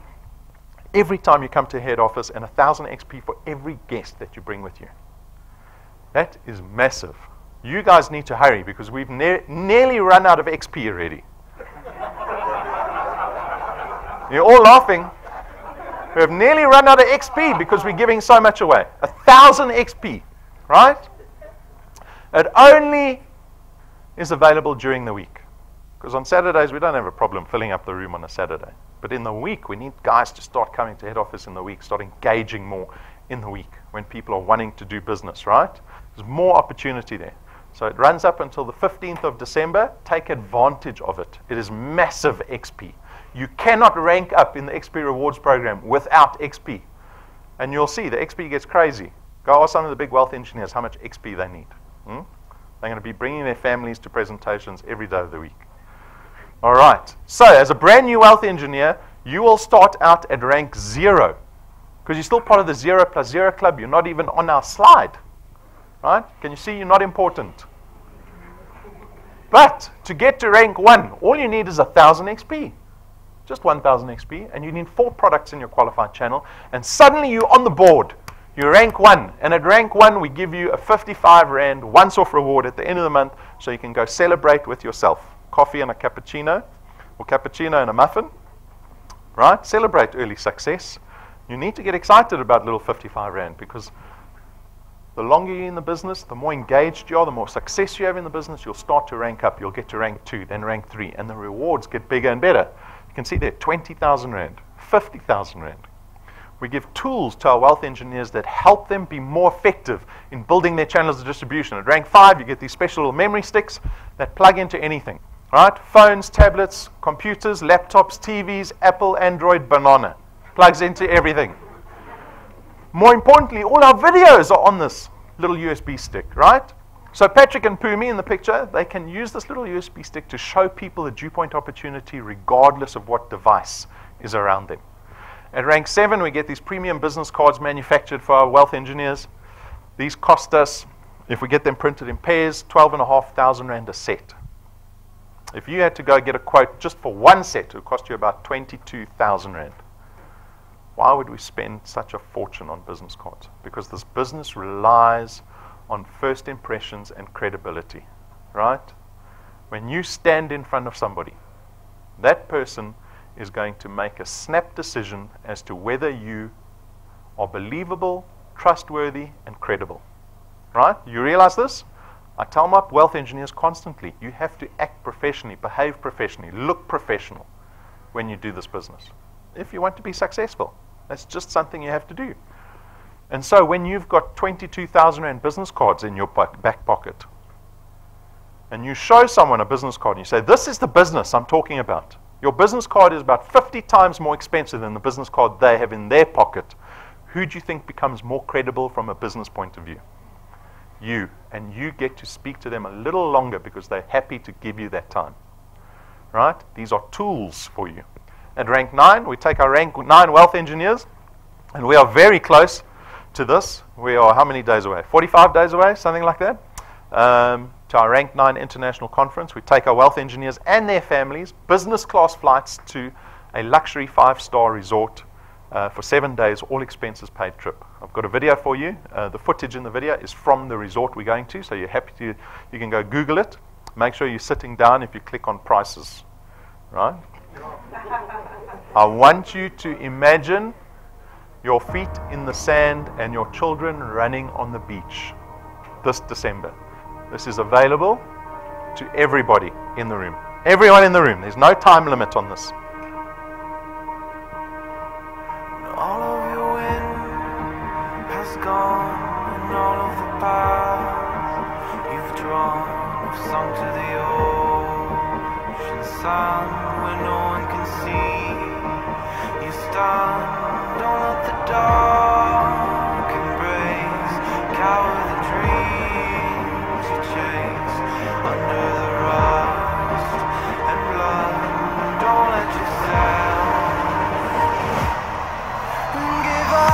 Speaker 1: every time you come to head office, and 1,000 XP for every guest that you bring with you. That is massive. You guys need to hurry because we've nearly run out of XP already. You're all laughing. We have nearly run out of XP because we're giving so much away. 1,000 XP, right? It only is available during the week. Because on Saturdays, we don't have a problem filling up the room on a Saturday. But in the week, we need guys to start coming to head office in the week, start engaging more in the week when people are wanting to do business, right? There's more opportunity there. So it runs up until the 15th of December. Take advantage of it. It is massive XP. You cannot rank up in the XP rewards program without XP. And you'll see the XP gets crazy. Go ask some of the big wealth engineers how much XP they need. They're going to be bringing their families to presentations every day of the week. All right. So as a brand new wealth engineer, you will start out at rank 0. Because you're still part of the 0 plus 0 club. You're not even on our slide. Right? Can you see you're not important? But to get to rank 1, all you need is 1,000 XP. Just 1,000 XP, and you need 4 products in your qualified channel, and suddenly you're on the board. You rank 1, and at rank 1, we give you a 55 Rand once-off reward at the end of the month, so you can go celebrate with yourself. Coffee and a cappuccino, or cappuccino and a muffin, right? Celebrate early success. You need to get excited about little 55 Rand, because the longer you're in the business, the more engaged you are, the more success you have in the business, you'll start to rank up. You'll get to rank 2, then rank 3, and the rewards get bigger and better. You can see there, 20,000 Rand, 50,000 Rand. We give tools to our wealth engineers that help them be more effective in building their channels of distribution. At rank 5, you get these special little memory sticks that plug into anything. Right? Phones, tablets, computers, laptops, TVs, Apple, Android, banana. Plugs into everything. More importantly, all our videos are on this little USB stick, right? So Patrick and Pumi in the picture, they can use this little USB stick to show people a DuePoint opportunity regardless of what device is around them. At rank 7, we get these premium business cards manufactured for our wealth engineers. These cost us, if we get them printed in pairs, 12,500 Rand a set. If you had to go get a quote just for one set, it would cost you about 22,000 Rand. Why would we spend such a fortune on business cards? Because this business relies on first impressions and credibility, right? When you stand in front of somebody, that person is going to make a snap decision as to whether you are believable, trustworthy, and credible, right? You realize this? I tell my wealth engineers constantly, you have to act professionally, behave professionally, look professional when you do this business. If you want to be successful, that's just something you have to do. And so when you've got 22,000 Rand business cards in your back pocket, and you show someone a business card, and you say, this is the business I'm talking about. Your business card is about 50 times more expensive than the business card they have in their pocket. Who do you think becomes more credible from a business point of view? You. And you get to speak to them a little longer because they're happy to give you that time. Right? These are tools for you. At rank 9, we take our rank 9 wealth engineers, and we are very close to this. We are how many days away? 45 days away, something like that. To our rank 9 international conference, we take our wealth engineers and their families, business class flights to a luxury 5-star resort for 7 days, all expenses paid trip. I've got a video for you. The footage in the video is from the resort we're going to, so you're happy to, you can go Google it. Make sure you're sitting down if you click on prices, right? I want you to imagine your feet in the sand and your children running on the beach this December. This is available to everybody in the room. Everyone in the room. There's no time limit on this.
Speaker 2: All of your wind has gone, and all of the paths you've drawn have sunk to the ocean sun where no one can see. You stand, don't let the dark embrace, cower the dreams you chase under the rust and blood. Don't let yourself give up.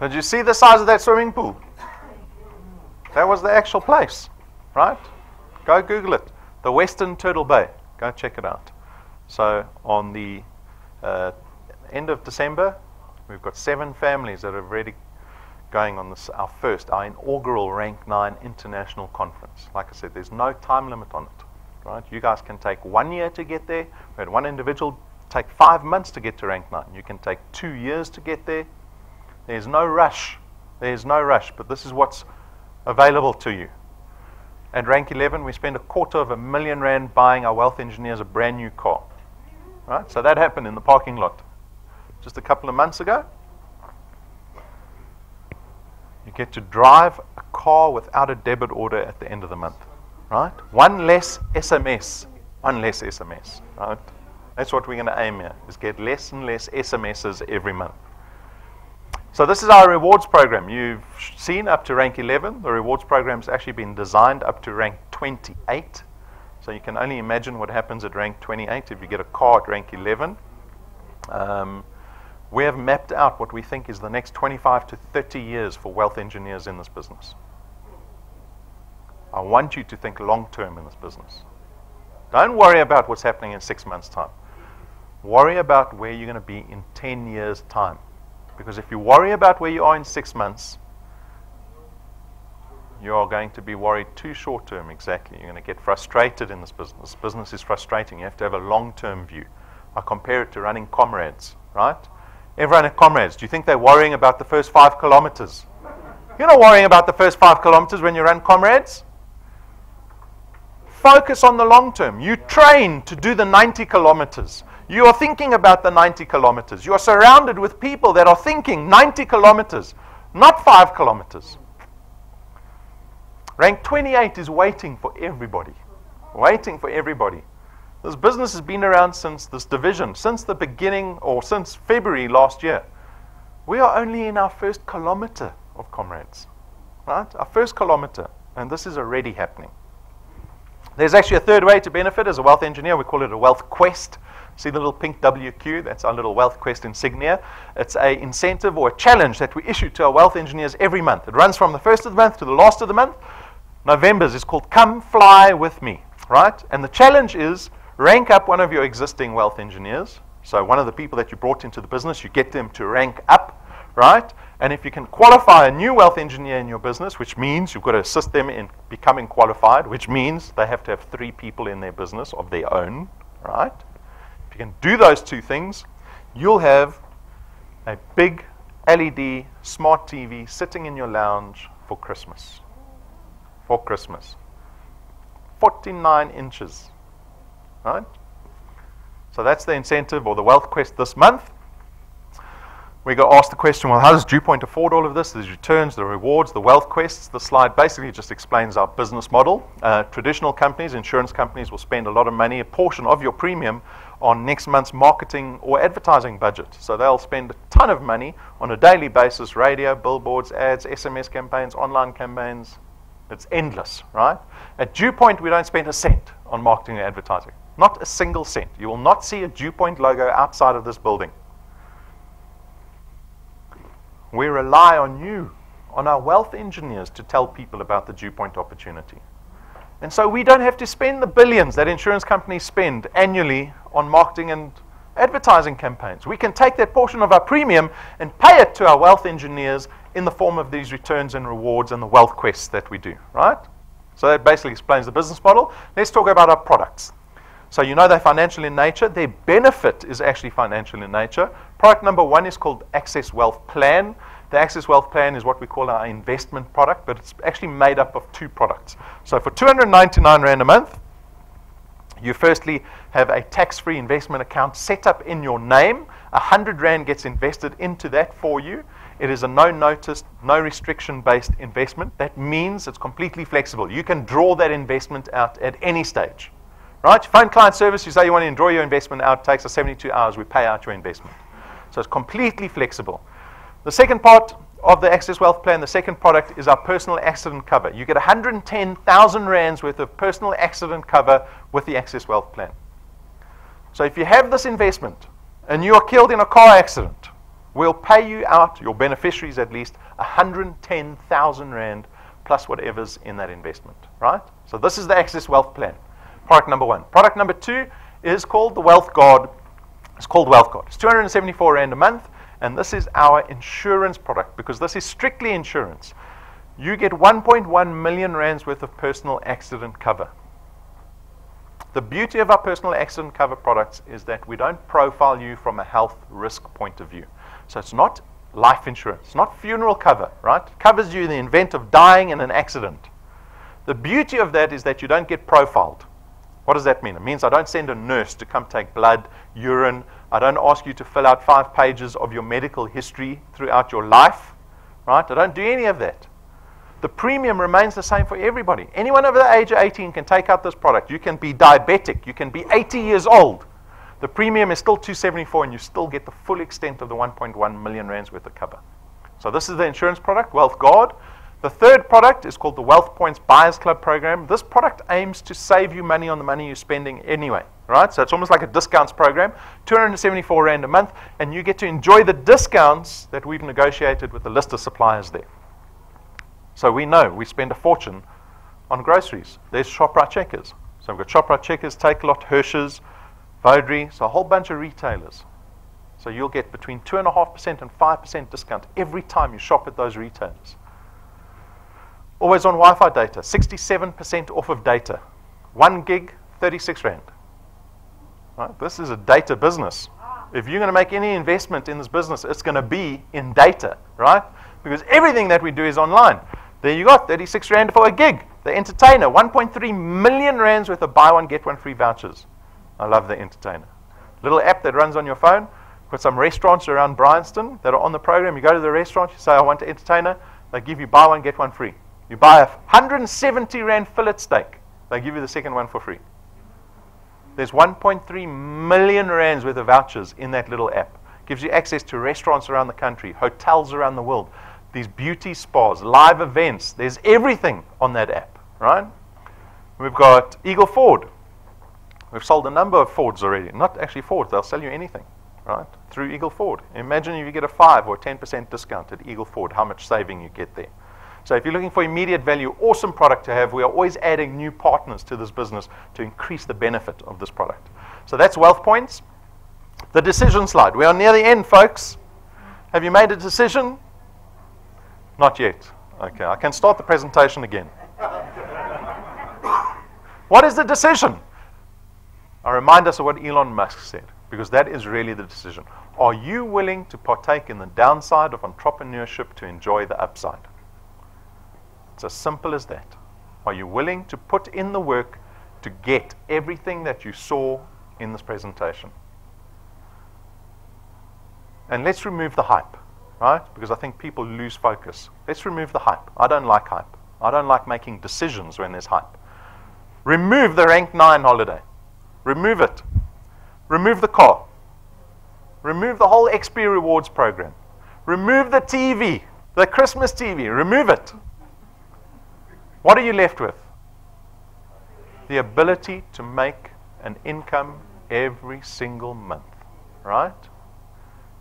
Speaker 1: Did you see the size of that swimming pool? That was the actual place, right? Go Google it. The Western Turtle Bay. Go check it out. So on the end of December, we've got 7 families that are already going on this, our inaugural Rank 9 International Conference. Like I said, there's no time limit on it, right? You guys can take 1 year to get there. We had one individual take 5 months to get to Rank 9. You can take 2 years to get there. There's no rush. There's no rush, but this is what's available to you. At Rank 11, we spent R250,000 buying our wealth engineers a brand new car. Right? So that happened in the parking lot just a couple of months ago. You get to drive a car without a debit order at the end of the month. Right? One less SMS. One less SMS. Right? That's what we're going to aim here, is get less and less SMSs every month. So this is our rewards program. You've seen up to rank 11. The rewards program has actually been designed up to rank 28. So you can only imagine what happens at rank 28 if you get a car at rank 11. We have mapped out what we think is the next 25 to 30 years for wealth engineers in this business. I want you to think long term in this business. Don't worry about what's happening in 6 months' time. Worry about where you're going to be in 10 years' time. Because if you worry about where you are in 6 months, you are going to be worried too short term, exactly. You're going to get frustrated in this business. This business is frustrating. You have to have a long-term view. I compare it to running comrades, right? Everyone at comrades, do you think they're worrying about the first 5 kilometers? You're not worrying about the first 5 kilometers when you run comrades. Focus on the long term. You train to do the 90 kilometers. You are thinking about the 90 kilometers. You are surrounded with people that are thinking 90 kilometers, not 5 kilometers. Rank 28 is waiting for everybody. Waiting for everybody. This business has been around since this division, since the beginning, or since February last year. We are only in our first kilometer of comrades. Right? Our first kilometer. And this is already happening. There's actually a third way to benefit as a wealth engineer. We call it a wealth quest. See the little pink WQ? That's our little Wealth Quest insignia. It's an incentive or a challenge that we issue to our wealth engineers every month. It runs from the first of the month to the last of the month. November's is called Come Fly With Me, right? And the challenge is rank up one of your existing wealth engineers. So one of the people that you brought into the business, you get them to rank up, right? And if you can qualify a new wealth engineer in your business, which means you've got to assist them in becoming qualified, which means they have to have 3 people in their business of their own, right? If you can do those 2 things, you'll have a big LED smart TV sitting in your lounge for Christmas. For Christmas. 49 inches. Right? So that's the incentive or the wealth quest this month. We got asked the question, well, how does DuePoint afford all of this? There's returns, the rewards, the wealth quests. The slide basically just explains our business model. Traditional companies, insurance companies, will spend a lot of money, a portion of your premium, on next month's marketing or advertising budget. So they'll spend a ton of money on a daily basis, radio, billboards, ads, SMS campaigns, online campaigns. It's endless, right? At DuePoint, we don't spend a cent on marketing or advertising. Not a single cent. You will not see a DuePoint logo outside of this building. We rely on you, on our wealth engineers, to tell people about the DuePoint opportunity. And so we don't have to spend the billions that insurance companies spend annually on marketing and advertising campaigns. We can take that portion of our premium and pay it to our wealth engineers in the form of these returns and rewards and the wealth quests that we do, right? So that basically explains the business model. Let's talk about our products. So you know they're financial in nature. Their benefit is actually financial in nature. Product number 1 is called Access Wealth Plan. The Access Wealth Plan is what we call our investment product, but it's actually made up of 2 products. So for 299 Rand a month, you firstly have a tax-free investment account set up in your name. 100 Rand gets invested into that for you. It is a no-notice, no-restriction-based investment. That means it's completely flexible. You can draw that investment out at any stage. Right? You phone client service, you say you want to draw your investment out, it takes us 72 hours, we pay out your investment. So it's completely flexible. The second part of the Access Wealth Plan, the second product, is our personal accident cover. You get 110,000 Rands worth of personal accident cover with the Access Wealth Plan. So if you have this investment and you are killed in a car accident, We'll pay you out, your beneficiaries at least, 110,000 Rand plus whatever's in that investment, right? So this is the Access Wealth Plan, product number 1. Product number 2 is called the Wealth Guard. It's called Wealth Guard. It's 274 Rand a month, and this is our insurance product because this is strictly insurance. You get 1.1 million Rands worth of personal accident cover. The beauty of our personal accident cover products is that we don't profile you from a health risk point of view. So it's not life insurance, it's not funeral cover, right? It covers you in the event of dying in an accident. The beauty of that is that you don't get profiled. What does that mean? It means I don't send a nurse to come take blood, urine. I don't ask you to fill out 5 pages of your medical history throughout your life, right? I don't do any of that. The premium remains the same for everybody. Anyone over the age of 18 can take out this product. You can be diabetic. You can be 80 years old. The premium is still 274 and you still get the full extent of the 1.1 million Rands worth of cover. So this is the insurance product, Wealth Guard. The third product is called the Wealth Points Buyers Club program. This product aims to save you money on the money you're spending anyway, right? So it's almost like a discounts program, 274 Rand a month, and you get to enjoy the discounts that we've negotiated with the list of suppliers there. So we know we spend a fortune on groceries. There's ShopRite Checkers. So we've got ShopRite Checkers, Takealot, Hirsch's, Vodri, so a whole bunch of retailers. So you'll get between 2.5% and 5% discount every time you shop at those retailers. Always on Wi-Fi data, 67% off of data. 1 gig, 36 Rand. Right? This is a data business. If you're going to make any investment in this business, it's going to be in data, right? Because everything that we do is online. There you got 36 Rand for a gig. The Entertainer, 1.3 million Rands worth of buy one, get one free vouchers. I love the Entertainer. Little app that runs on your phone. Got some restaurants around Bryanston that are on the program. You go to the restaurant, you say, I want an Entertainer. They give you buy one, get one free. You buy a 170 Rand fillet steak. They give you the second one for free. There's 1.3 million Rands worth of vouchers in that little app. Gives you access to restaurants around the country, hotels around the world, these beauty spas, live events. There's everything on that app, right? We've got Eagle Ford. We've sold a number of Fords already. Not actually Fords, they'll sell you anything, right? Through Eagle Ford. Imagine if you get a 5 or 10% discount at Eagle Ford, how much saving you get there. So if you're looking for immediate value, awesome product to have. We are always adding new partners to this business to increase the benefit of this product. So that's Wealth Points. The decision slide. We are near the end, folks. Have you made a decision? Not yet. Okay, I can start the presentation again. What is the decision? I remind us of what Elon Musk said, because that is really the decision. Are you willing to partake in the downside of entrepreneurship to enjoy the upside? It's as simple as that. Are you willing to put in the work to get everything that you saw in this presentation? And let's remove the hype, right? Because I think people lose focus. Let's remove the hype. I don't like hype. I don't like making decisions when there's hype. Remove the Rank 9 holiday. Remove it. Remove the car. Remove the whole XP Rewards program. Remove the TV, the Christmas TV. Remove it. What are you left with? The ability to make an income every single month, right?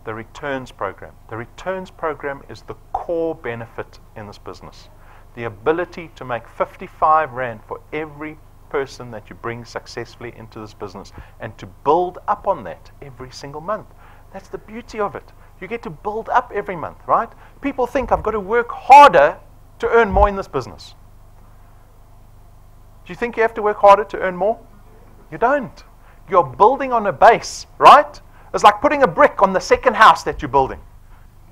Speaker 1: The returns program. The returns program is the core benefit in this business. The ability to make 55 Rand for every person that you bring successfully into this business and to build up on that every single month. That's the beauty of it. You get to build up every month, right? People think I've got to work harder to earn more in this business. Do you think you have to work harder to earn more? You don't. You're building on a base, right? It's like putting a brick on the second house that you're building.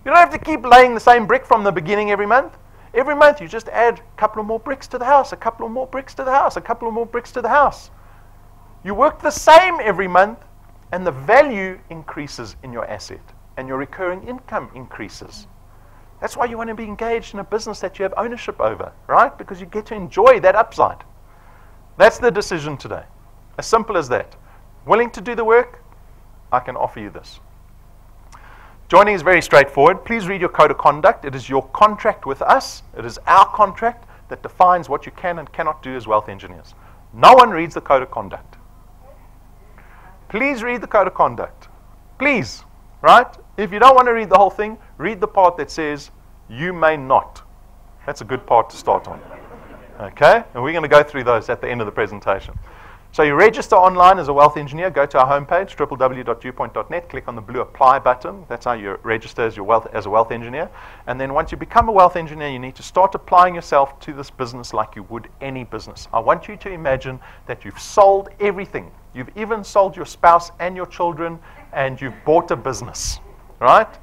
Speaker 1: You don't have to keep laying the same brick from the beginning every month. Every month you just add a couple of more bricks to the house, a couple of more bricks to the house, a couple of more bricks to the house. You work the same every month and the value increases in your asset and your recurring income increases. That's why you want to be engaged in a business that you have ownership over, right? Because you get to enjoy that upside. That's the decision today. As simple as that. Willing to do the work? I can offer you this. Joining is very straightforward. Please read your code of conduct. It is your contract with us. It is our contract that defines what you can and cannot do as wealth engineers. No one reads the code of conduct. Please read the code of conduct. Please, right? If you don't want to read the whole thing, read the part that says, you may not. That's a good part to start on. Okay? And we're going to go through those at the end of the presentation. So you register online as a wealth engineer. Go to our homepage, www.DuePoint.net. Click on the blue apply button. That's how you register as a wealth engineer. And then once you become a wealth engineer, you need to start applying yourself to this business like you would any business. I want you to imagine that you've sold everything. You've even sold your spouse and your children, and you've bought a business, right?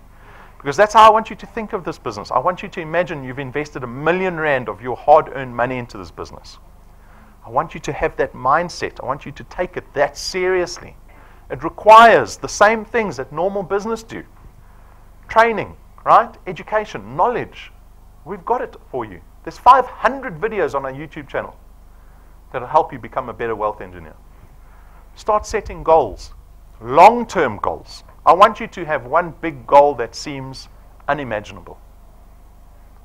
Speaker 1: Because that's how I want you to think of this business. I want you to imagine you've invested R1 million of your hard-earned money into this business. I want you to have that mindset. I want you to take it that seriously. It requires the same things that normal business do. Training, right? Education, knowledge. We've got it for you. There's 500 videos on our YouTube channel that'll help you become a better wealth engineer. Start setting goals, long-term goals. I want you to have one big goal that seems unimaginable.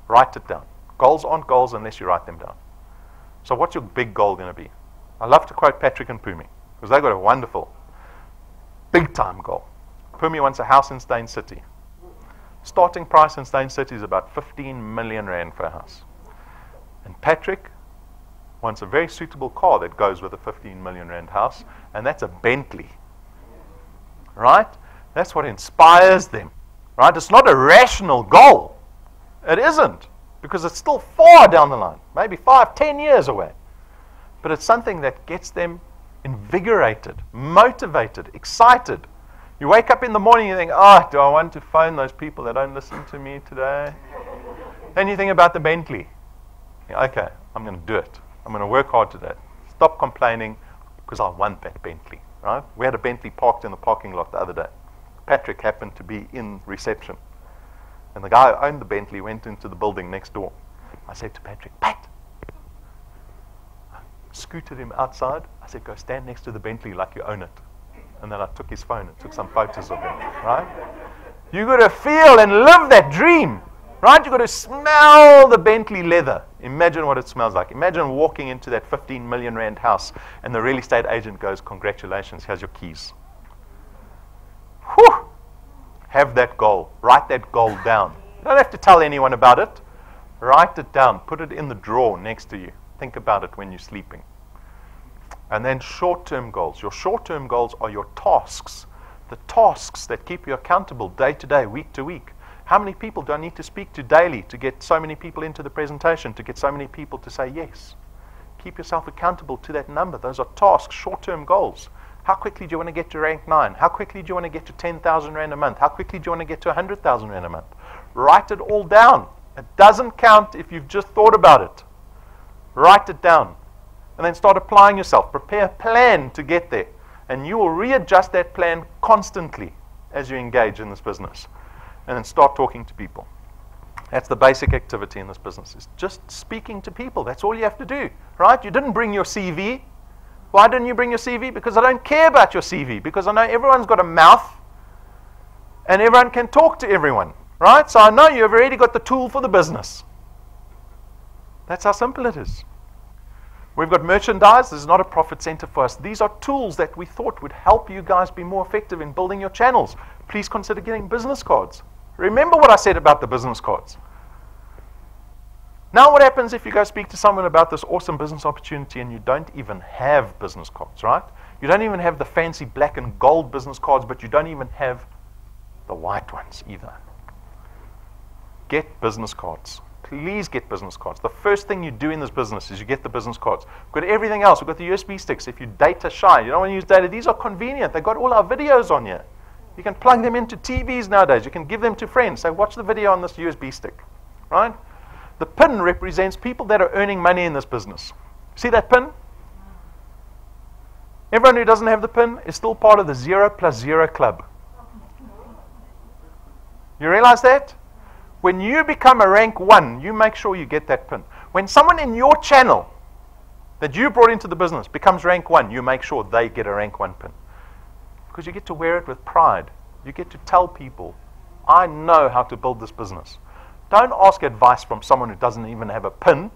Speaker 1: Write it down. Goals aren't goals unless you write them down. So what's your big goal going to be? I love to quote Patrick and Pumi, because they've got a wonderful, big-time goal. Pumi wants a house in Steyn City. Starting price in Steyn City is about 15 million rand for a house. And Patrick wants a very suitable car that goes with a 15 million rand house, and that's a Bentley. Right? That's what inspires them. Right? It's not a rational goal. It isn't. Because it's still far down the line, maybe 5, 10 years away. But it's something that gets them invigorated, motivated, excited. You wake up in the morning and you think, oh, do I want to phone those people that don't listen to me today? Then you think about the Bentley. Okay, I'm going to do it. I'm going to work hard today. Stop complaining because I want that Bentley. Right? We had a Bentley parked in the parking lot the other day. Patrick happened to be in reception. And the guy who owned the Bentley went into the building next door. I said to Patrick, Pat! I scooted him outside. I said, go stand next to the Bentley like you own it. And then I took his phone and took some photos of him. Right? You've got to feel and live that dream. Right? You've got to smell the Bentley leather. Imagine what it smells like. Imagine walking into that 15 million rand house and the real estate agent goes, congratulations, here's your keys. Whew! Have that goal. Write that goal down. You don't have to tell anyone about it. Write it down. Put it in the drawer next to you. Think about it when you're sleeping. And then short-term goals. Your short-term goals are your tasks. The tasks that keep you accountable day to day, week to week. How many people do I need to speak to daily to get so many people into the presentation, to get so many people to say yes? Keep yourself accountable to that number. Those are tasks, short-term goals. How quickly do you want to get to rank 9? How quickly do you want to get to 10,000 rand a month? How quickly do you want to get to 100,000 rand a month? Write it all down. It doesn't count if you've just thought about it. Write it down. And then start applying yourself. Prepare a plan to get there. And you will readjust that plan constantly as you engage in this business. And then start talking to people. That's the basic activity in this business. It's just speaking to people. That's all you have to do. Right? You didn't bring your CV. Why didn't you bring your CV? Because I don't care about your CV. Because I know everyone's got a mouth and everyone can talk to everyone. Right? So I know you've already got the tool for the business. That's how simple it is. We've got merchandise. This is not a profit center for us. These are tools that we thought would help you guys be more effective in building your channels. Please consider getting business cards. Remember what I said about the business cards. Now what happens if you go speak to someone about this awesome business opportunity and you don't even have business cards, right? You don't even have the fancy black and gold business cards, but you don't even have the white ones either. Get business cards. Please get business cards. The first thing you do in this business is you get the business cards. We've got everything else. We've got the USB sticks. If you're data shy, you don't want to use data, these are convenient. They've got all our videos on here. You can plug them into TVs nowadays. You can give them to friends. Say, watch the video on this USB stick, right? The pin represents people that are earning money in this business. See that pin? Everyone who doesn't have the pin is still part of the 0+0 club. You realize that? When you become a rank 1, you make sure you get that pin. When someone in your channel that you brought into the business becomes rank 1, you make sure they get a rank 1 pin. Because you get to wear it with pride. You get to tell people, I know how to build this business. Don't ask advice from someone who doesn't even have a pin.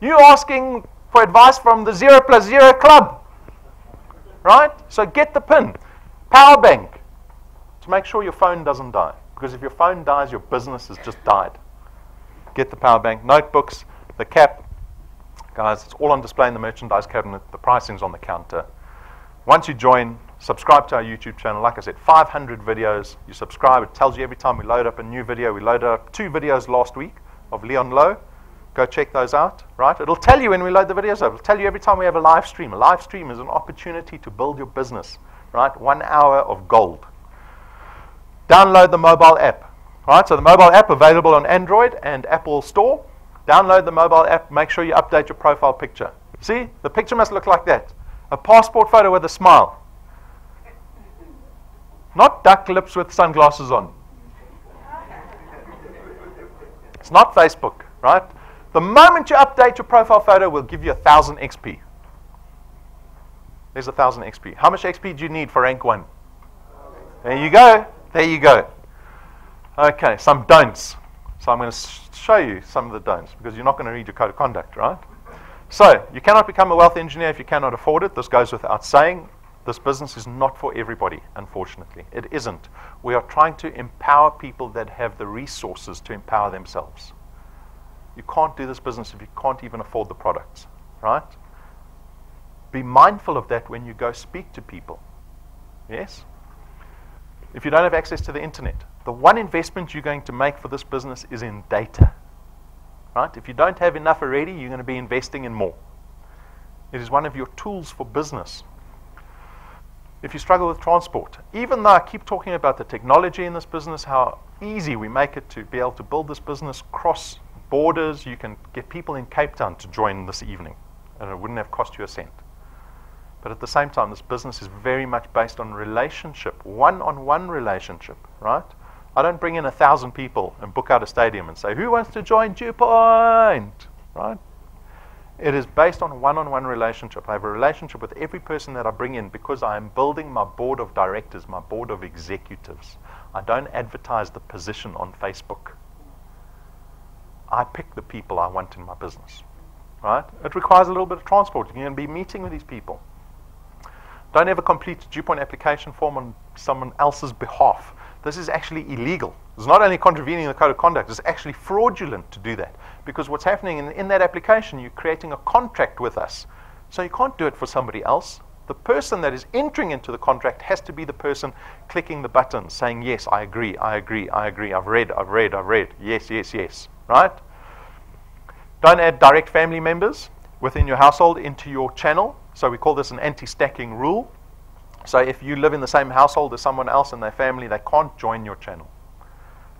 Speaker 1: You're asking for advice from the 0+0 club. Right? So get the pin. Power bank. It's make sure your phone doesn't die. Because if your phone dies, your business has just died. Get the power bank, notebooks, the cap. Guys, it's all on display in the merchandise cabinet. The pricing's on the counter. Once you join, subscribe to our YouTube channel. Like I said, 500 videos. You subscribe. It tells you every time we load up a new video. We loaded up 2 videos last week of Leon Lowe. Go check those out, right? It'll tell you when we load the videos up. It'll tell you every time we have a live stream. A live stream is an opportunity to build your business, right? 1 hour of gold. Download the mobile app, right? So the mobile app available on Android and Apple Store. Download the mobile app. Make sure you update your profile picture. See, the picture must look like that. A passport photo with a smile. Not duck lips with sunglasses on. It's not Facebook, right? The moment you update your profile photo, we'll give you 1,000 XP. There's 1,000 XP. How much XP do you need for rank 1? There you go. There you go. Okay, some don'ts. So I'm going to show you some of the don'ts because you're not going to read your code of conduct, right? So you cannot become a wealth engineer if you cannot afford it. This goes without saying. This business is not for everybody, unfortunately. It isn't. We are trying to empower people that have the resources to empower themselves. You can't do this business if you can't even afford the products, right? Be mindful of that when you go speak to people. Yes? If you don't have access to the internet, the one investment you're going to make for this business is in data. Right? If you don't have enough already, you're going to be investing in more. It is one of your tools for business. If you struggle with transport, even though I keep talking about the technology in this business, how easy we make it to be able to build this business cross borders, you can get people in Cape Town to join this evening, and it wouldn't have cost you a cent. But at the same time, this business is very much based on relationship, one-on-one relationship, right? I don't bring in 1,000 people and book out a stadium and say, who wants to join DuePoint, right? It is based on one-on-one relationship. I have a relationship with every person that I bring in because I am building my board of directors, my board of executives. I don't advertise the position on Facebook. I pick the people I want in my business, right? It requires a little bit of transport. You're going to be meeting with these people. Don't ever complete a DuePoint application form on someone else's behalf. This is actually illegal. It's not only contravening the code of conduct, it's actually fraudulent to do that. Because what's happening in that application, you're creating a contract with us. So you can't do it for somebody else. The person that is entering into the contract has to be the person clicking the button, saying, yes, I agree, I agree, I agree, I've read, yes, yes, yes, right? Don't add direct family members within your household into your channel. So we call this an anti-stacking rule. So if you live in the same household as someone else in their family, they can't join your channel.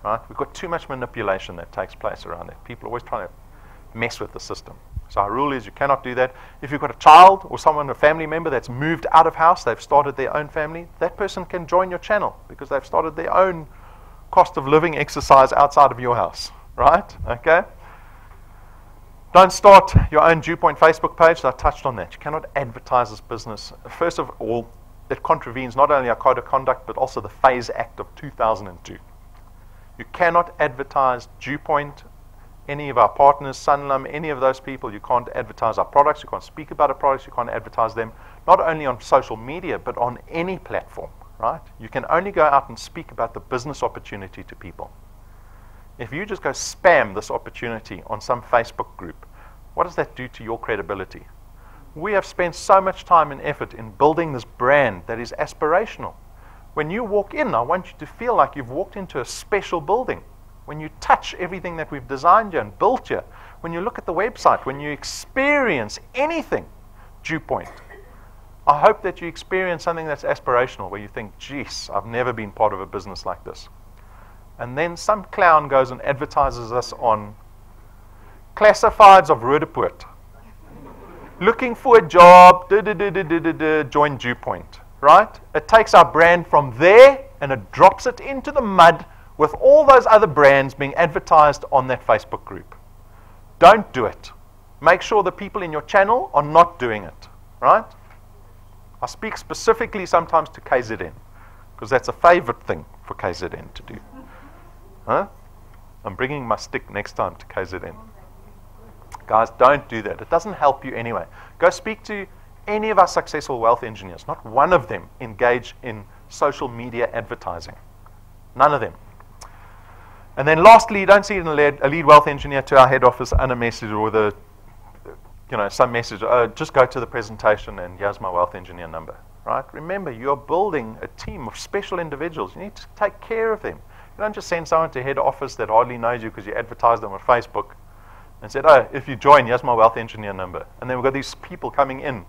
Speaker 1: Right? We've got too much manipulation that takes place around it. People are always trying to mess with the system. So our rule is you cannot do that. If you've got a child or someone, a family member that's moved out of house, they've started their own family, that person can join your channel because they've started their own cost of living exercise outside of your house. Right? Okay? Don't start your own DuePoint Facebook page. So I touched on that. You cannot advertise this business. First of all, it contravenes not only our code of conduct, but also the Phase Act of 2002. You cannot advertise DuePoint, any of our partners, Sunlum, any of those people. You can't advertise our products. You can't speak about our products. You can't advertise them, not only on social media, but on any platform. Right? You can only go out and speak about the business opportunity to people. If you just go spam this opportunity on some Facebook group, what does that do to your credibility? We have spent so much time and effort in building this brand that is aspirational. When you walk in, I want you to feel like you've walked into a special building. When you touch everything that we've designed here and built here, when you look at the website, when you experience anything, DuePoint, I hope that you experience something that's aspirational, where you think, geez, I've never been part of a business like this. And then some clown goes and advertises us on classifieds of Roodepoort. Looking for a job, join DuePoint, right? It takes our brand from there and it drops it into the mud with all those other brands being advertised on that Facebook group. Don't do it. Make sure the people in your channel are not doing it, right? I speak specifically sometimes to KZN because that's a favorite thing for KZN to do. Huh? I'm bringing my stick next time to KZN. Guys, don't do that. It doesn't help you anyway. Go speak to any of our successful wealth engineers. Not one of them engage in social media advertising. None of them. And then lastly, you don't see a lead wealth engineer to our head office and a message with a, some message, just go to the presentation and here's my wealth engineer number, right? Remember, you're building a team of special individuals. You need to take care of them. You don't just send someone to head office that hardly knows you because you advertise them on Facebook and said, oh, if you join, here's my wealth engineer number. And then we've got these people coming in.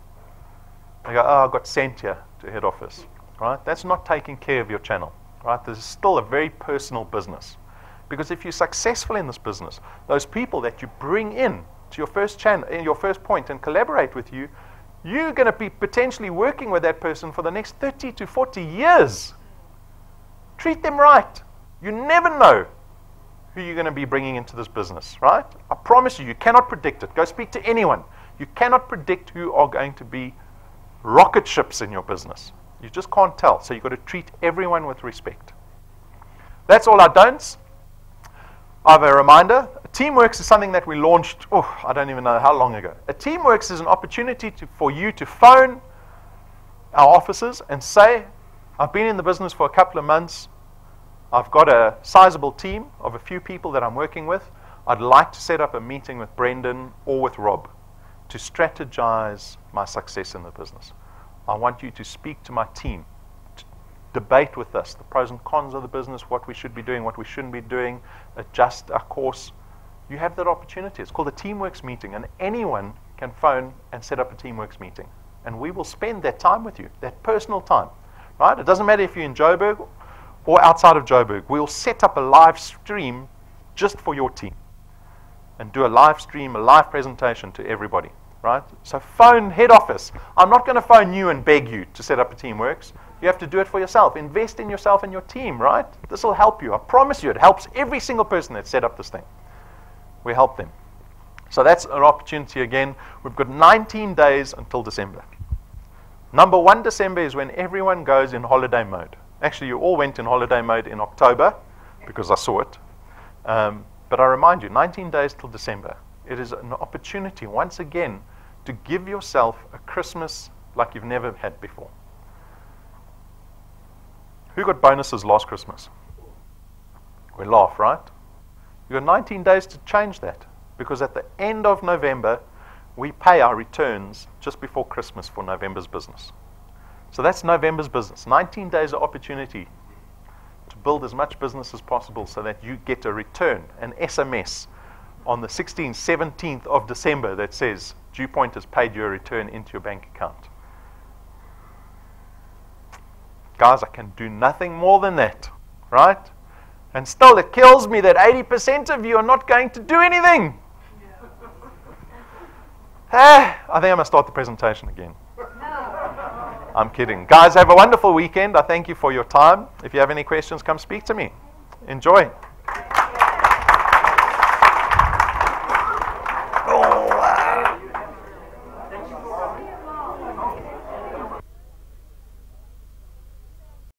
Speaker 1: They go, oh, I got sent here to head office, right? That's not taking care of your channel, right? This is still a very personal business. Because if you're successful in this business, those people that you bring in to your first channel, in your first point and collaborate with you, you're going to be potentially working with that person for the next 30 to 40 years. Treat them right. You never know who you're going to be bringing into this business, right? I promise you, you cannot predict it. Go speak to anyone. You cannot predict who are going to be rocket ships in your business. You just can't tell. So you've got to treat everyone with respect. That's all our don'ts. I have a reminder. Teamworks is something that we launched, I don't even know how long ago. A Teamworks is an opportunity for you to phone our offices and say, I've been in the business for a couple of months. I've got a sizable team of a few people that I'm working with. I'd like to set up a meeting with Brendan or with Rob to strategize my success in the business. I want you to speak to my team, to debate with us the pros and cons of the business, what we should be doing, what we shouldn't be doing, adjust our course. You have that opportunity. It's called a Teamworks meeting, and anyone can phone and set up a Teamworks meeting. And we will spend that time with you, that personal time, right? It doesn't matter if you're in Joburg or outside of Joburg. We'll set up a live stream just for your team and do a live stream, a live presentation to everybody, right? So phone head office. I'm not going to phone you and beg you to set up a Teamworks. You have to do it for yourself. Invest in yourself and your team, right? This will help you. I promise you, it helps every single person that set up this thing. We help them. So that's an opportunity again. We've got 19 days until December. Number 1 December is when everyone goes in holiday mode. Actually, you all went in holiday mode in October because I saw it. But I remind you, 19 days till December. It is an opportunity, once again, to give yourself a Christmas like you've never had before. Who got bonuses last Christmas? We laugh, right? You've got 19 days to change that, because at the end of November, we pay our returns just before Christmas for November's business. So that's November's business. 19 days of opportunity to build as much business as possible so that you get a return, an SMS, on the 16th, 17th of December that says, DuePoint has paid you a return into your bank account. Guys, I can do nothing more than that, right? And still, it kills me that 80% of you are not going to do anything. I think I'm going to start the presentation again. I'm kidding. Guys, have a wonderful weekend. I thank you for your time. If you have any questions, come speak to me. Enjoy.